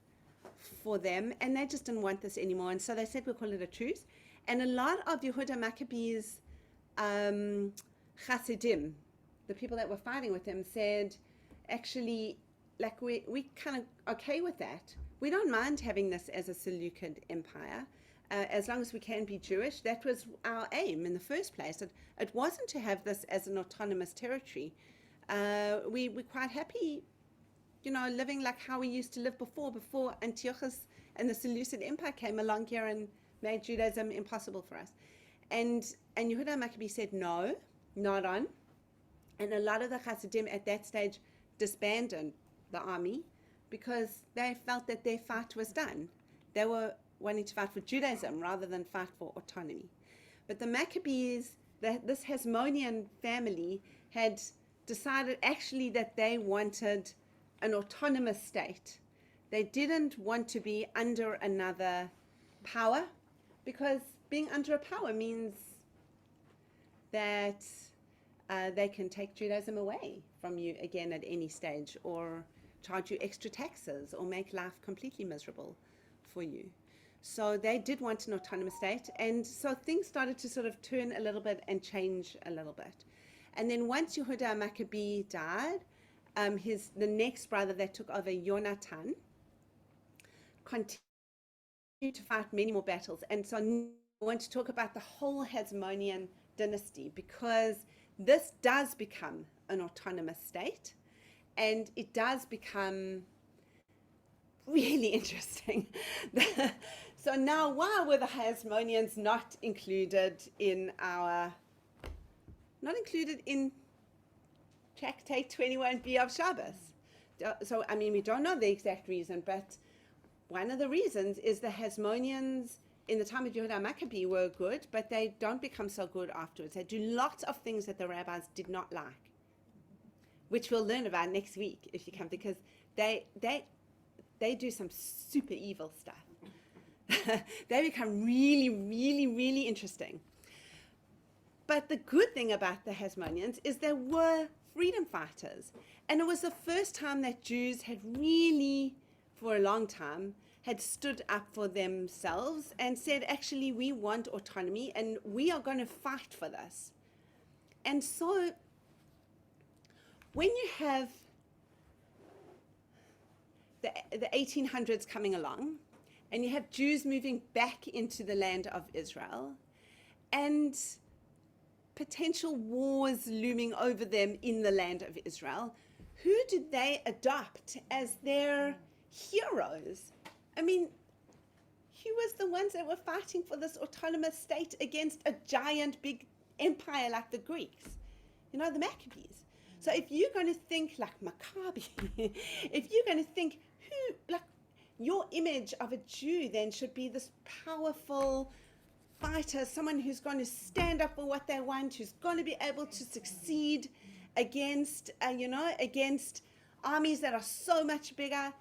for them, and they just didn't want this anymore. And so they said, we'll call it a truce. And a lot of Yehuda Maccabees Chassidim, the people that were fighting with them, said, actually, like, we kind of okay with that. We don't mind having this as a Seleucid empire, as long as we can be Jewish. That was our aim in the first place. It wasn't to have this as an autonomous territory. We're quite happy, living like how we used to live before Antiochus and the Seleucid Empire came along here and made Judaism impossible for us. And Yehuda Maccabee said, no, not on. And a lot of the Chassidim at that stage disbanded the army because they felt that their fight was done. They were wanting to fight for Judaism rather than fight for autonomy. But the Maccabees, this Hasmonean family, had decided actually that they wanted an autonomous state. They didn't want to be under another power, because being under a power means that they can take Judaism away from you again at any stage, or charge you extra taxes, or make life completely miserable for you. So they did want an autonomous state, and so things started to sort of turn a little bit and change a little bit. And then once Yehuda Maccabee died, the next brother that took over, Yonatan, continued to fight many more battles. And so I want to talk about the whole Hasmonean dynasty, because this does become an autonomous state, and it does become really interesting. So now, why were the Hasmoneans not included in Tractate 21b of Shabbos? So, I mean, we don't know the exact reason, but one of the reasons is the Hasmoneans in the time of Yehuda Maccabee were good, but they don't become so good afterwards. They do lots of things that the rabbis did not like, which we'll learn about next week if you come, because they do some super evil stuff. They become really, really, really interesting. But the good thing about the Hasmoneans is they were freedom fighters. And it was the first time that Jews had really, for a long time, had stood up for themselves and said, actually, we want autonomy and we are going to fight for this. And so when you have the 1800s coming along, and you have Jews moving back into the land of Israel, and potential wars looming over them in the land of Israel, who did they adopt as their heroes? I mean, who was the ones that were fighting for this autonomous state against a giant big empire like the Greeks? The Maccabees. So if you're going to think like Maccabi, if you're going to think your image of a Jew then should be this powerful fighter, someone who's going to stand up for what they want, who's going to be able to succeed against armies that are so much bigger.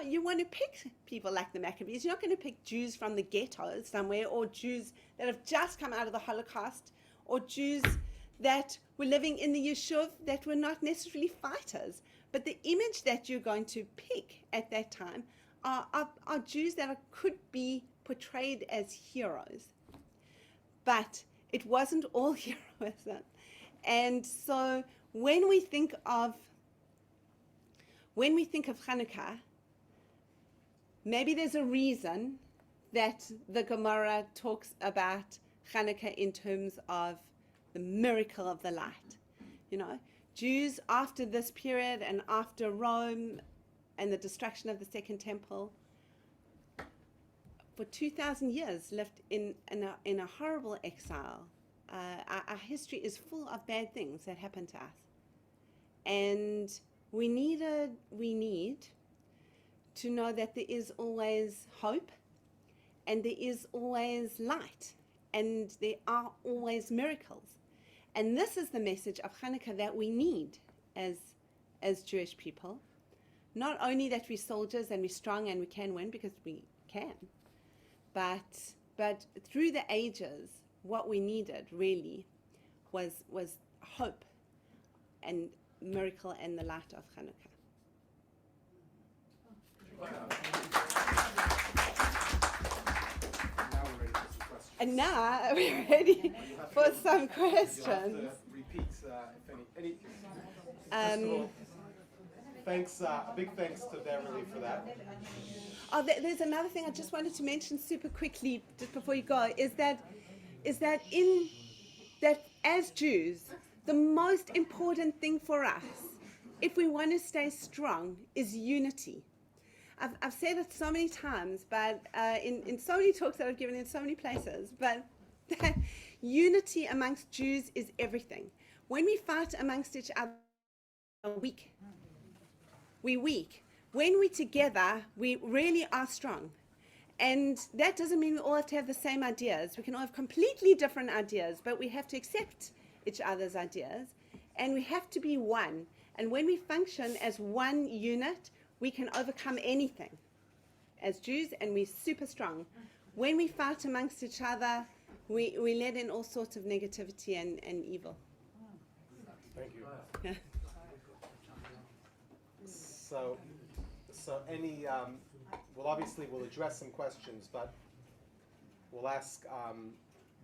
You want to pick people like the Maccabees. You're not going to pick Jews from the ghettos somewhere, or Jews that have just come out of the Holocaust, or Jews that were living in the Yishuv that were not necessarily fighters. But the image that you're going to pick at that time are Jews that could be portrayed as heroes. But it wasn't all heroism. And so when we think of Chanukah, maybe there's a reason that the Gemara talks about Chanukah in terms of the miracle of the light. Jews after this period and after Rome and the destruction of the Second Temple, for 2,000 years lived in a horrible exile. Our history is full of bad things that happened to us. And we need to know that there is always hope, and there is always light, and there are always miracles. And this is the message of Chanukah that we need as Jewish people. Not only that we're soldiers and we're strong and we can win, because we can, but through the ages, what we needed really was hope and miracle and the light of Chanukah. And now we're ready for some questions. You'll have to repeat if any. First of all, thanks, a big thanks to Beverley for that. Oh, there's another thing I just wanted to mention super quickly, just before you go, is that as Jews, the most important thing for us, if we want to stay strong, is unity. I've said it so many times, but in so many talks that I've given in so many places, but that unity amongst Jews is everything. When we fight amongst each other, we're weak. We're weak. When we're together, we really are strong. And that doesn't mean we all have to have the same ideas. We can all have completely different ideas, but we have to accept each other's ideas, and we have to be one. And when we function as one unit, we can overcome anything as Jews, and we're super strong. When we fight amongst each other, we let in all sorts of negativity and evil. Thank you. Yeah. So any, well, obviously we'll address some questions, but we'll ask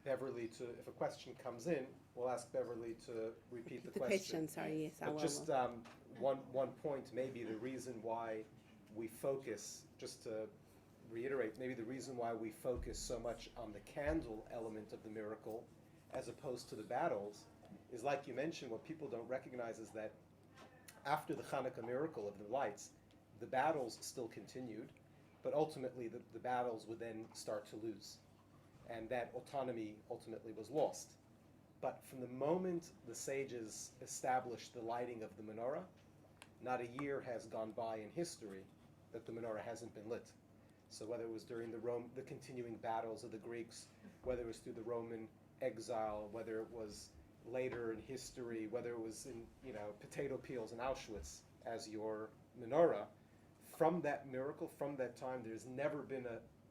Beverley to, if a question comes in, we'll ask Beverley to repeat the question. Sorry, yes, I But will. just one point, maybe the reason why we focus, just to reiterate, maybe the reason why we focus so much on the candle element of the miracle as opposed to the battles is, like you mentioned, what people don't recognize is that after the Chanukah miracle of the lights, the battles still continued, but ultimately the battles would then start to lose, and that autonomy ultimately was lost. But from the moment the sages established the lighting of the menorah, not a year has gone by in history that the menorah hasn't been lit. So whether it was during the continuing battles of the Greeks, whether it was through the Roman exile, whether it was later in history, whether it was in potato peels in Auschwitz as your menorah, from that miracle, from that time, there's never been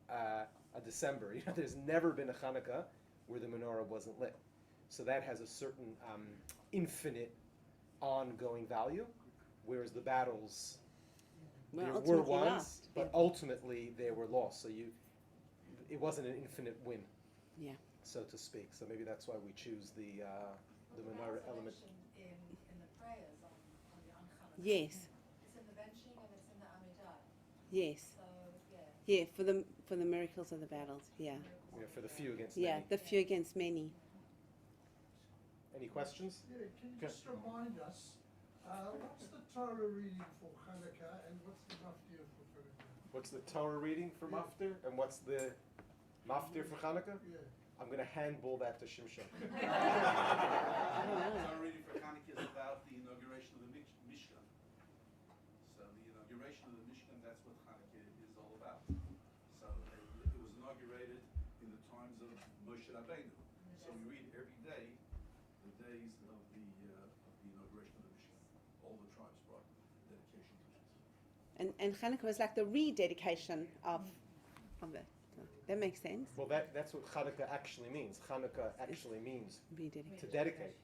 a December. There's never been a Chanukah where the menorah wasn't lit. So that has a certain infinite ongoing value, whereas the battles, there were ones, lost. but ultimately they were lost. So it wasn't an infinite win, Yeah. so to speak. So maybe that's why we choose the menorah element. In the prayers on Chanukah. Yes. It's in the benching and it's in the Amidah. Yes. So yeah. Yeah, for the miracles of the battles. Yeah. Yeah, for the few against Yeah, many. the few against many. Any questions? Yeah, can you just remind us, what's the Torah reading for Chanukah and what's the maftir for Chanukah? What's the Torah reading for Maftir, and what's the Maftir for Chanukah? Yeah. I'm going to handball that to Shimshon. Our reading for Chanukah is about the inauguration of the Mishkan. So the inauguration of the Mishkan, that's what Chanukah is all about. So it was inaugurated in the times of Moshe Rabbeinu. So we read every day the days of the inauguration of the Mishkan. All the tribes brought dedication to it. And Chanukah was like the rededication of it. So that makes sense. Well, that's what Chanukah actually means. Chanukah actually means to Rededication. dedicate.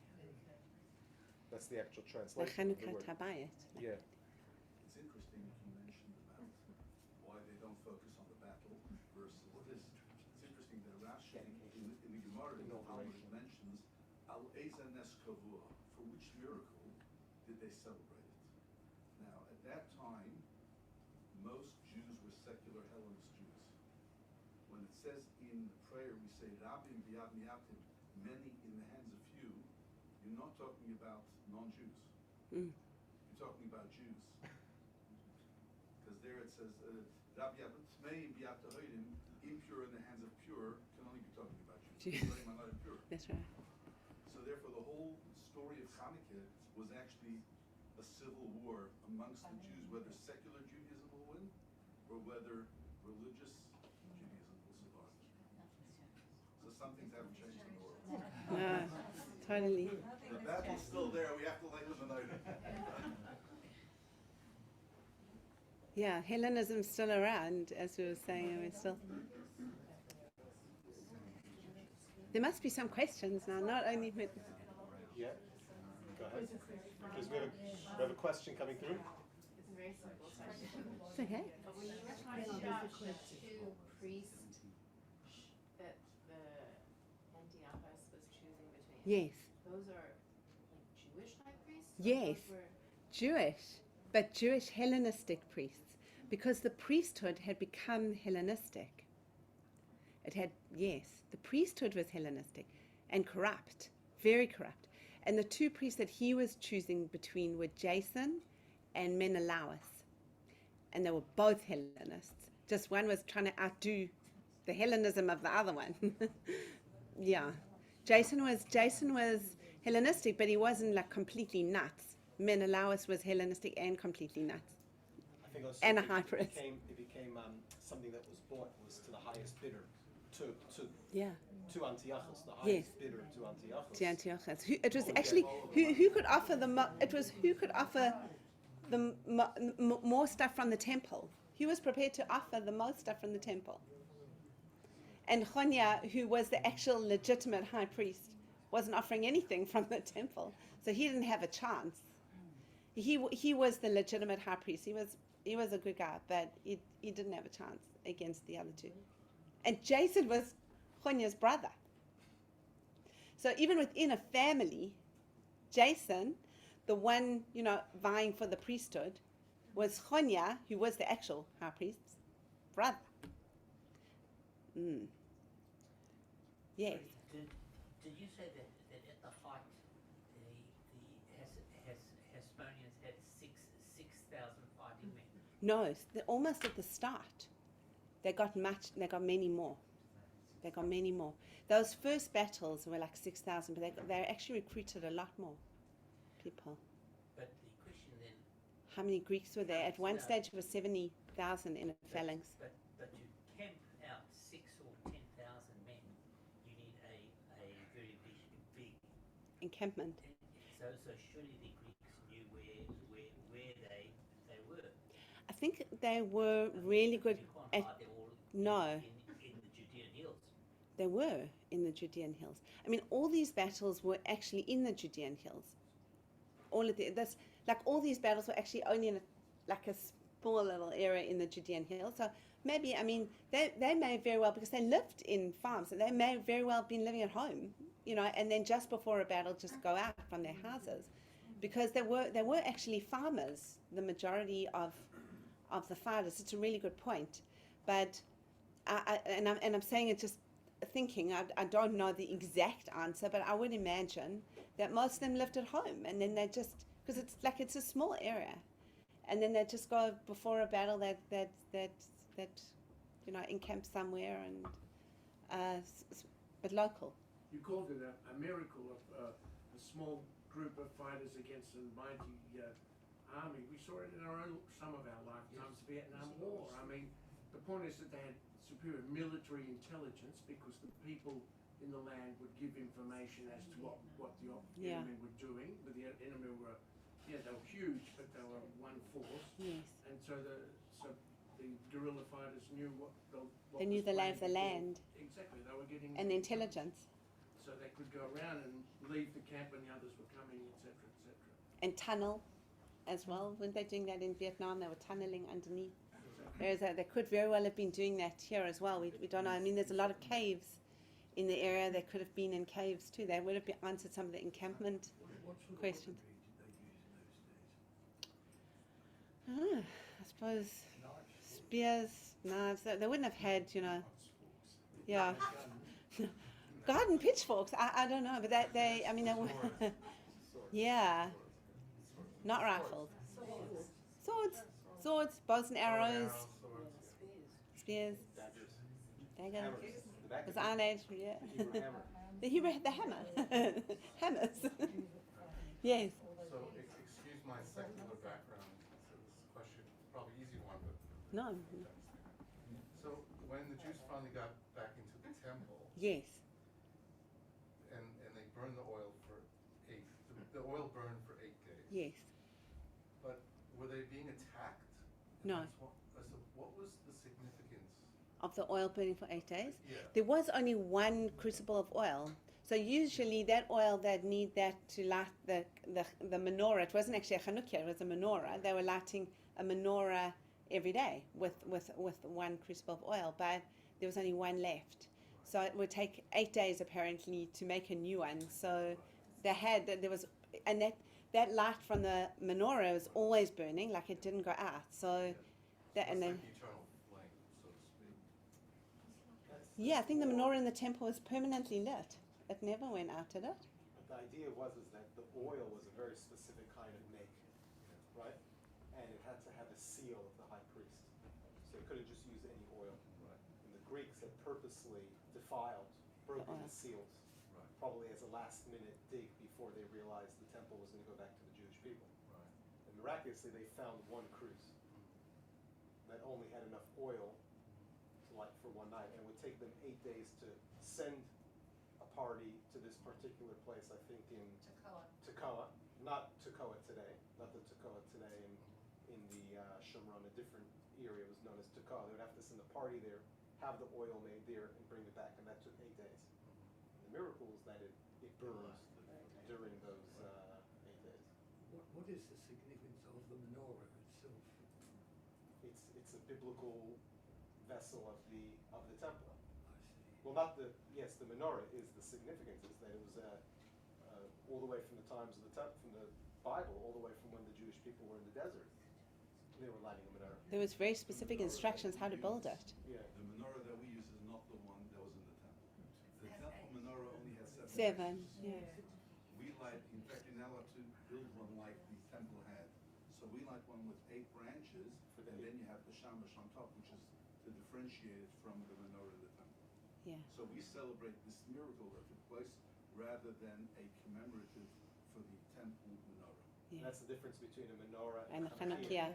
That's the actual The translation of the Chanukah word. Tabayit. Yeah. It's interesting that you mentioned about why they don't focus on the battle versus this. It's interesting that Rashi in the Gemara in the Talmud mentions Al Eza Nes Kavua, for which miracle did they celebrate it? Now, at that time, most Jews were secular Hellenist Jews. When it says in the prayer, we say Rabim B'yad Miyatim, many in the hands of few, you're not talking about non-Jews. Mm. You're talking about Jews. Because there it says, Rabbi Tmei b'yatahoidim, impure in the hands of pure, can only be talking about Jews. Jews. Tmeim are not impure. That's right. So therefore the whole story of Chanukah was actually a civil war amongst the Jews, whether secular Judaism will win or whether religious Judaism will survive. So some things haven't changed in the world. No, totally. The battle's still there, we have to light the night. Yeah, Hellenism's still around, as we were saying, and we're still. There must be some questions now, not only with. Yeah, go ahead. Because we have a question coming through. It's a very simple question. It's okay. When you were talking about two priests that the Antiochus was choosing between, Yes, those are like Jewish high priests? Or Yes. those were- Jewish, but Jewish Hellenistic priests, because the priesthood had become Hellenistic. It had, yes, the priesthood was Hellenistic and corrupt, very corrupt. And the two priests that he was choosing between were Jason and Menelaus. And they were both Hellenists. Just one was trying to outdo the Hellenism of the other one. Yeah. Jason was Hellenistic, but he wasn't like completely nuts. Menelaus was Hellenistic and completely nuts. I think also And a it high priest. became something that was bought was to the highest bidder, Yeah. to Antiochus, the Yes. highest bidder to Antiochus. To Antiochus. It was actually who could offer more stuff from the temple. He was prepared to offer the most stuff from the temple. And Chonya, who was the actual legitimate high priest, wasn't offering anything from the temple, so he didn't have a chance. He was the legitimate high priest. He was a good guy, but he didn't have a chance against the other two. And Jason was Chonya's brother. So even within a family, Jason, the one, vying for the priesthood, was Chonya, who was the actual high priest's brother. Yes. Did you say that at the height, the Hasmoneans had 6,000 fighting men? No, almost at the start. They got many more. Those first battles were like 6,000, but they actually recruited a lot more people. But the question then, How many Greeks were there? At one stage it was 70,000 in a phalanx. but to camp out 6,000 or 10,000 men, you need a very big. Encampment. So surely the Greeks knew where they were. I think they were really good You can't at. hide them all No. in the Judean hills. They were in the Judean hills. I mean, all these battles were actually in the Judean hills. All these battles were actually only in a small little area in the Judean hills. So maybe, I mean, they may very well, because they lived in farms, and they may very well have been living at home, and then just before a battle, just go out from their houses, because they were actually farmers. The majority of the fighters. It's a really good point, but I'm saying it just thinking. I don't know the exact answer, but I would imagine that most of them lived at home, and then they just, because it's a small area, and then they just go before a battle that encamp somewhere and but local. You called it a miracle of a small group of fighters against a mighty army. We saw it in some of our lifetimes, the Vietnam War. I mean, the point is that they had superior military intelligence, because the people in the land would give information as to what the enemy were doing. But the enemy they were huge, but they were one force. Yes. And so the guerrilla fighters knew what They knew the lay of the land. Exactly, they were getting And the intelligence. So they could go around and leave the camp when the others were coming, etc., etc. And tunnel as well. Weren't they doing that in Vietnam? They were tunneling underneath. Whereas they could very well have been doing that here as well. We don't know. I mean, there's a lot of caves in the area. They could have been in caves too. They would have answered some of the encampment questions. I don't know. I suppose spears, knives. They wouldn't have had, yeah. Garden pitchforks. I don't know, but they were. Yeah. Not rifles. Swords, bows and arrows, Swords, spears, Daggers. daggers. Hammers. The back It was of Iron Age, yeah. the Hebrew hammer. the hammer. Hammers. Yes. So, excuse my secular background, so this question, probably easy one, but. No. So, when the Jews finally got back into the temple, Yes. and they burned the oil for the oil burned for 8 days. Yes. But were they being attacked? No. So what was the significance? Of the oil burning for 8 days. Yeah. There was only one crucible of oil. So usually that oil, they'd need that to light the menorah. It wasn't actually a CHANUKAH, it was a menorah. They were lighting a menorah every day with one crucible of oil, but there was only one left. So it would take 8 days apparently to make a new one. So that light from the menorah was always burning, like it didn't go out. So that, It's and then, like the eternal flame, so to speak. yeah, I think the menorah in the temple was permanently lit. It never went out, did it? But the idea was that the oil was a very specific kind of make, right? And it had to have a seal of the high priest. So it couldn't just use any oil. Right. And the Greeks had purposely defiled, broken the seals, Right. probably as a last-minute dig before they realized the temple was going to go back to the Jewish people. Right. And miraculously, they found one cruse that only had enough oil to light for one night, and it would take them 8 days to send a party to this particular place, I think in Tekoa, not Tekoa today, not the Tekoa today in the Shomron, a different area was known as Tekoa. They would have to send a party there, have the oil made there, and bring it back, and that took 8 days. The miracle is that it burned during those 8 days. What is the significance of the menorah itself? It's a biblical vessel of the temple. I see. Well, not the, yes, the menorah is the significance, is that it was all the way from the times of from the Bible, all the way from when the Jewish people were in the desert. They were lighting a menorah. There was very specific instructions how to build it. Yeah. The menorah that we use is not the one that was in the temple. The temple menorah only has 7 7, branches. yeah. We light, in fact, you're not allowed to build one like the temple had. So we light one with 8 branches, and then you have the shamash on top, which is to differentiate it from the menorah in the temple. Yeah. So we celebrate this miracle that took place rather than a commemorative for the temple menorah. And that's the difference between a menorah And and the Chanukiah.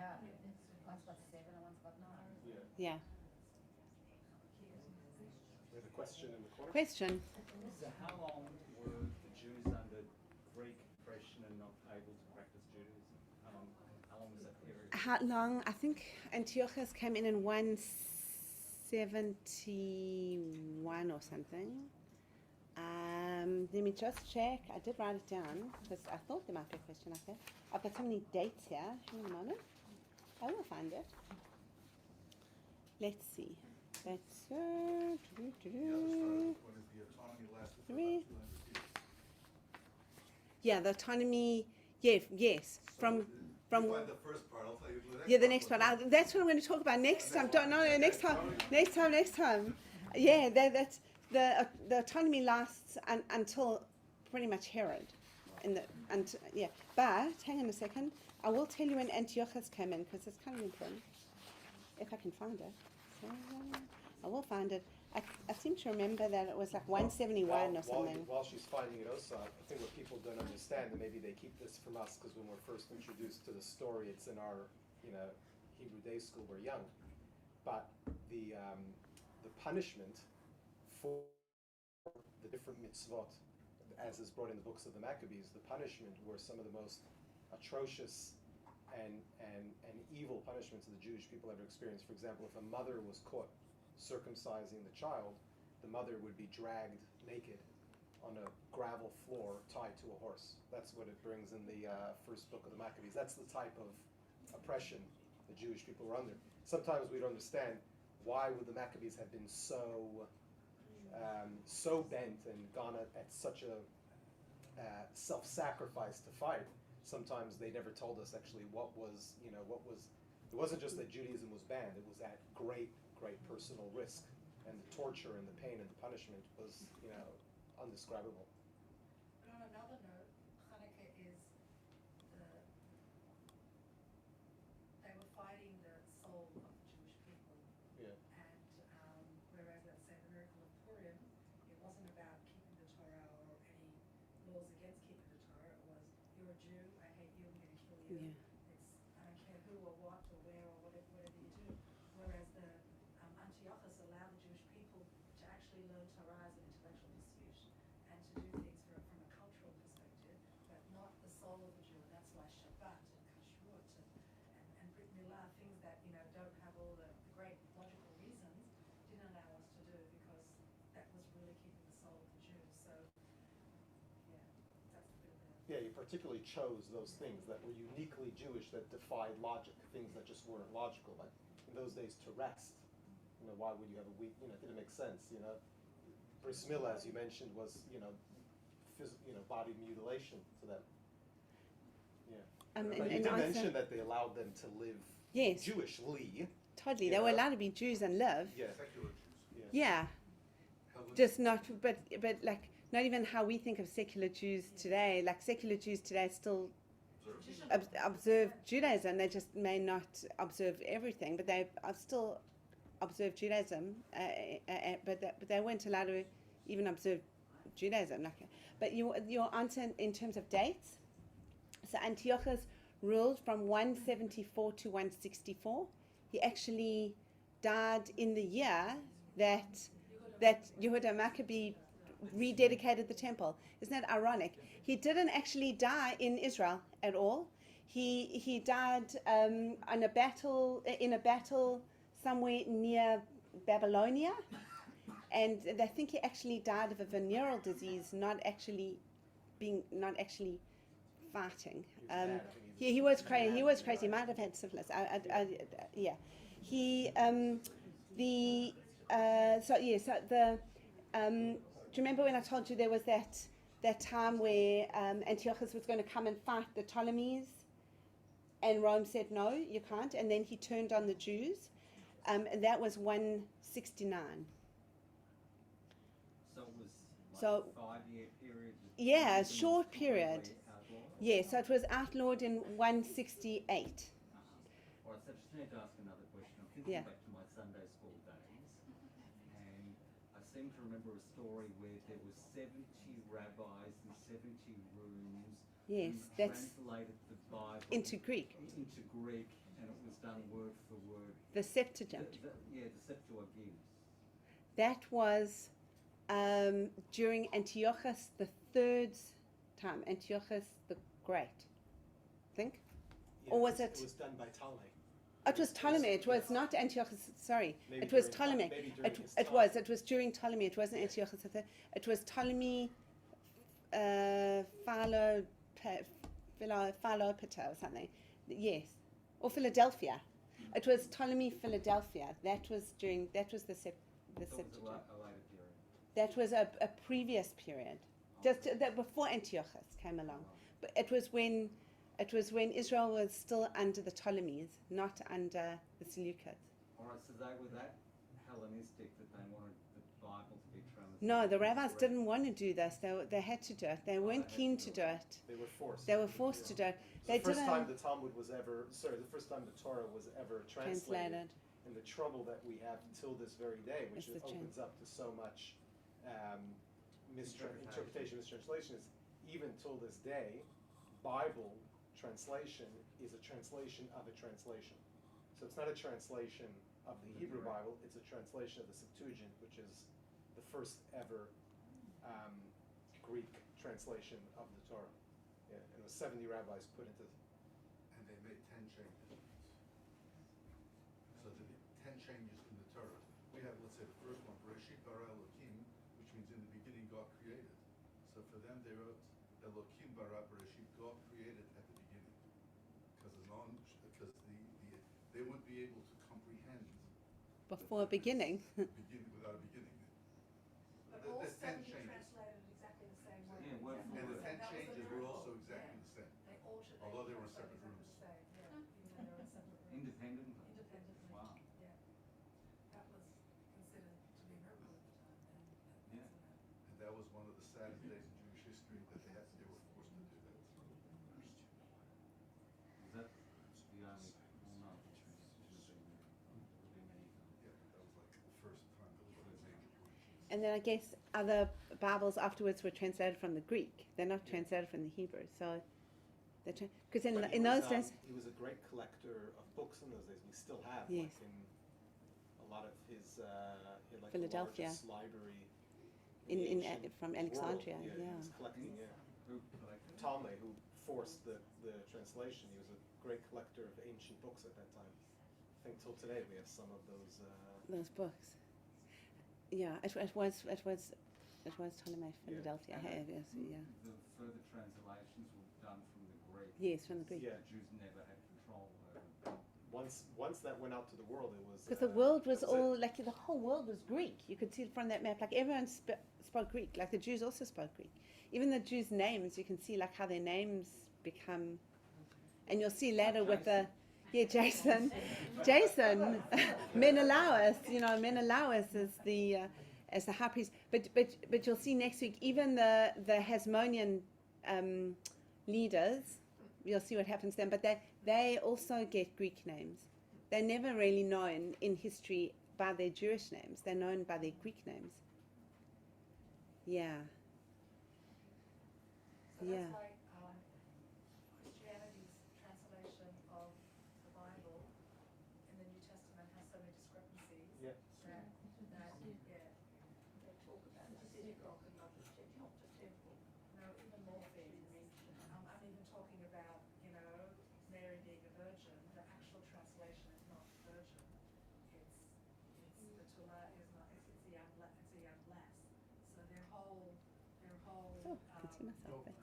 One's got 7 and one's got 9. Yeah. Yeah. We have a question in the corner. Question. So how long were the Jews under Greek oppression and not able to practice Judaism? How long was that period? How long? I think Antiochus came in 171 or something. Let me just check. I did write it down because I thought there might be a question like that. I've got so many dates here. Hang on a moment. I will find it. Let's see. That's The other started when the autonomy lasted for Three. about 200 years. yeah, the autonomy. Yes. From You find the first part, I'll tell you the next part. That's what I'm going to talk about next time. Don't no, next time. Yeah, that's the autonomy lasts until pretty much Herod. But hang on a second. I will tell you when Antiochus came in because it's kind of important. If I can find it, so, I will find it. I seem to remember that it was like 171 or something. While she's finding it, also, I think what people don't understand, and maybe they keep this from us because when we're first introduced to the story, it's in our, Hebrew day school. We're young, but the punishment for the different mitzvot, as is brought in the books of the Maccabees, the punishment were some of the most atrocious and evil punishments that the Jewish people ever experienced. For example, if a mother was caught circumcising the child, the mother would be dragged naked on a gravel floor tied to a horse. That's what it brings in the first book of the Maccabees. That's the type of oppression the Jewish people were under. Sometimes we don't understand why would the Maccabees have been so bent and gone at such a self-sacrifice to fight. Sometimes they never told us actually what was. It wasn't just that Judaism was banned, it was at great personal risk, and the torture and the pain and the punishment was, undescribable. But on another note, Hanukkah is the laws against keeping the Torah. It was, you're a Jew, I hate you, I'm going to kill you. Yeah. It's, I don't care who or what or where or whatever you do. Whereas the Antiochus allowed the Jewish people to actually learn Torah as an intellectual pursuit and to do things from a cultural perspective, but not the soul of the Jew. And that's why Shabbat and Kashrut and Brit Milah, things that, you know, don't have all the great logical reasons, didn't allow us to do because that was really keeping the soul of the Jew. So, yeah, that's a bit of a... Yeah, you particularly chose those things that were uniquely Jewish, that defied logic, things that just weren't logical. Like in those days, to rest. You know, why would you have a week? You know, it didn't make sense. You know, bris milah, as you mentioned, was body mutilation to them. Yeah. But you did mention that they allowed them to live Yes. Jewishly. Totally, they were allowed to be Jews and live. Yeah. Secular Jews. Yeah. Just not, but like not even how we think of secular Jews today. Like secular Jews today still observe Judaism. They just may not observe everything, but they still observe Judaism. But they weren't allowed to even observe Judaism. Like, but your answer in terms of dates. So Antiochus ruled from 174 to 164. He actually died in the year that Yehuda Maccabee rededicated the temple. Isn't that ironic? He didn't actually die in Israel at all. He died in a battle somewhere near Babylonia, and they think he actually died of a venereal disease, not actually fighting. He was crazy. He was crazy. He might have had syphilis. Yeah. Do you remember when I told you there was that time where Antiochus was going to come and fight the Ptolemies, and Rome said no, you can't, and then he turned on the Jews, and that was 169. So it was like So- a 5-year period? Yeah, a short period. Yeah, so it was outlawed in 168. All right, so I just need to ask another question. I'm thinking Yeah. back to my Sunday school days, and I seem to remember a story where there were 70 rabbis and 70 rooms Yes, who that's translated the Bible into Greek. into Greek, and it was done word for word. The Septuagint. The Septuagint. That was during Antiochus the Third's time, Antiochus the Great, I think. Yeah, Or was It was done by Ptolemy. It was Ptolemy. It was not Antiochus. Sorry, Maybe it was during- Ptolemy. maybe during his It time. was. It was during Ptolemy. It wasn't Antiochus the Third. It was Ptolemy, Philopator or something. Yes, or Philadelphia. It was Ptolemy Philadelphia. That was the That was a Septuagint. later period. That was a previous period, just that before Antiochus came along. But it was when Israel was still under the Ptolemies, not under the Seleucids. All right, so they were that Hellenistic that they wanted the Bible to be translated. No, the rabbis correct? didn't want to do this. They had to do it. They weren't keen to do it. They were forced. They were forced to do it. The first didn't time the Talmud was ever, the first time the Torah was ever translated. And the trouble that we have till this very day, which It's the opens up to so much interpretation, mistranslation, is even till this day, Bible translation is a translation of a translation. So it's not a translation of the Hebrew Bible, it's a translation of the Septuagint, which is the first ever Greek translation of the Torah. Yeah, and it was 70 rabbis put into And they made 10 changes. So there are 10 changes in the Torah. We have, let's say, the first one, Bereshit bara Elokim, which means in the beginning God created. So for them, they wrote Elokim bara Bereshit, God created at the beginning. Because they wouldn't be able to comprehend before beginning. begin without a beginning. But all There's 10 70 changes. translated exactly the same way. Yeah, word for And the word. 10 That was the changes were rule. also exactly the same. They all should. Although they were in separate translated rooms. the same, yeah, even though they were in separate rooms. Independently. Independently. Wow. Yeah. That was considered to be a miracle at the time. And Yeah. And that was one of the saddest days in Jewish history that they were forced to do that. Was that the only, well, no, it would have been many. Yeah, but that was like the first time that was a major point. And then I guess other Bibles afterwards were translated from the Greek. They're not translated from the Hebrew. So, because But in those days, he was a great collector of books in those days. We still have, Yes. like in a lot of his, he had like Philadelphia. the largest library in ancient from Alexandria, world. yeah. He was collecting, Who collected? Ptolemy, who forced the translation, he was a great collector of ancient books at that time. I think till today we have some of those. Those books. Yeah, it was Ptolemy, Philadelphia. Yeah. Yes, yeah. The further translations were done from the Greek. Yes, from the Greek. Yeah. The Jews never had control over. Once that went out to the world, it was Because the world was that it. all, like the whole world was Greek. You could see it from that map. Like everyone spoke Greek. Like the Jews also spoke Greek. Even the Jews' names, you can see like how their names become. And you'll see later with the, Jason, Menelaus. Menelaus is the as the high priest. But you'll see next week even the Hasmonean leaders. You'll see what happens then. But they also get Greek names. They're never really known in history by their Jewish names. They're known by their Greek names. Yeah. So Yeah. that's like Christianity's translation of the Bible in the New Testament has so many discrepancies. Yeah. That yeah. They talk about the synagogue and not the temple. No, even more things. I'm even talking about, Mary being a virgin. The actual translation is not virgin. It's the Tula is not. It's a young lass. So their whole. Oh, I can see myself there.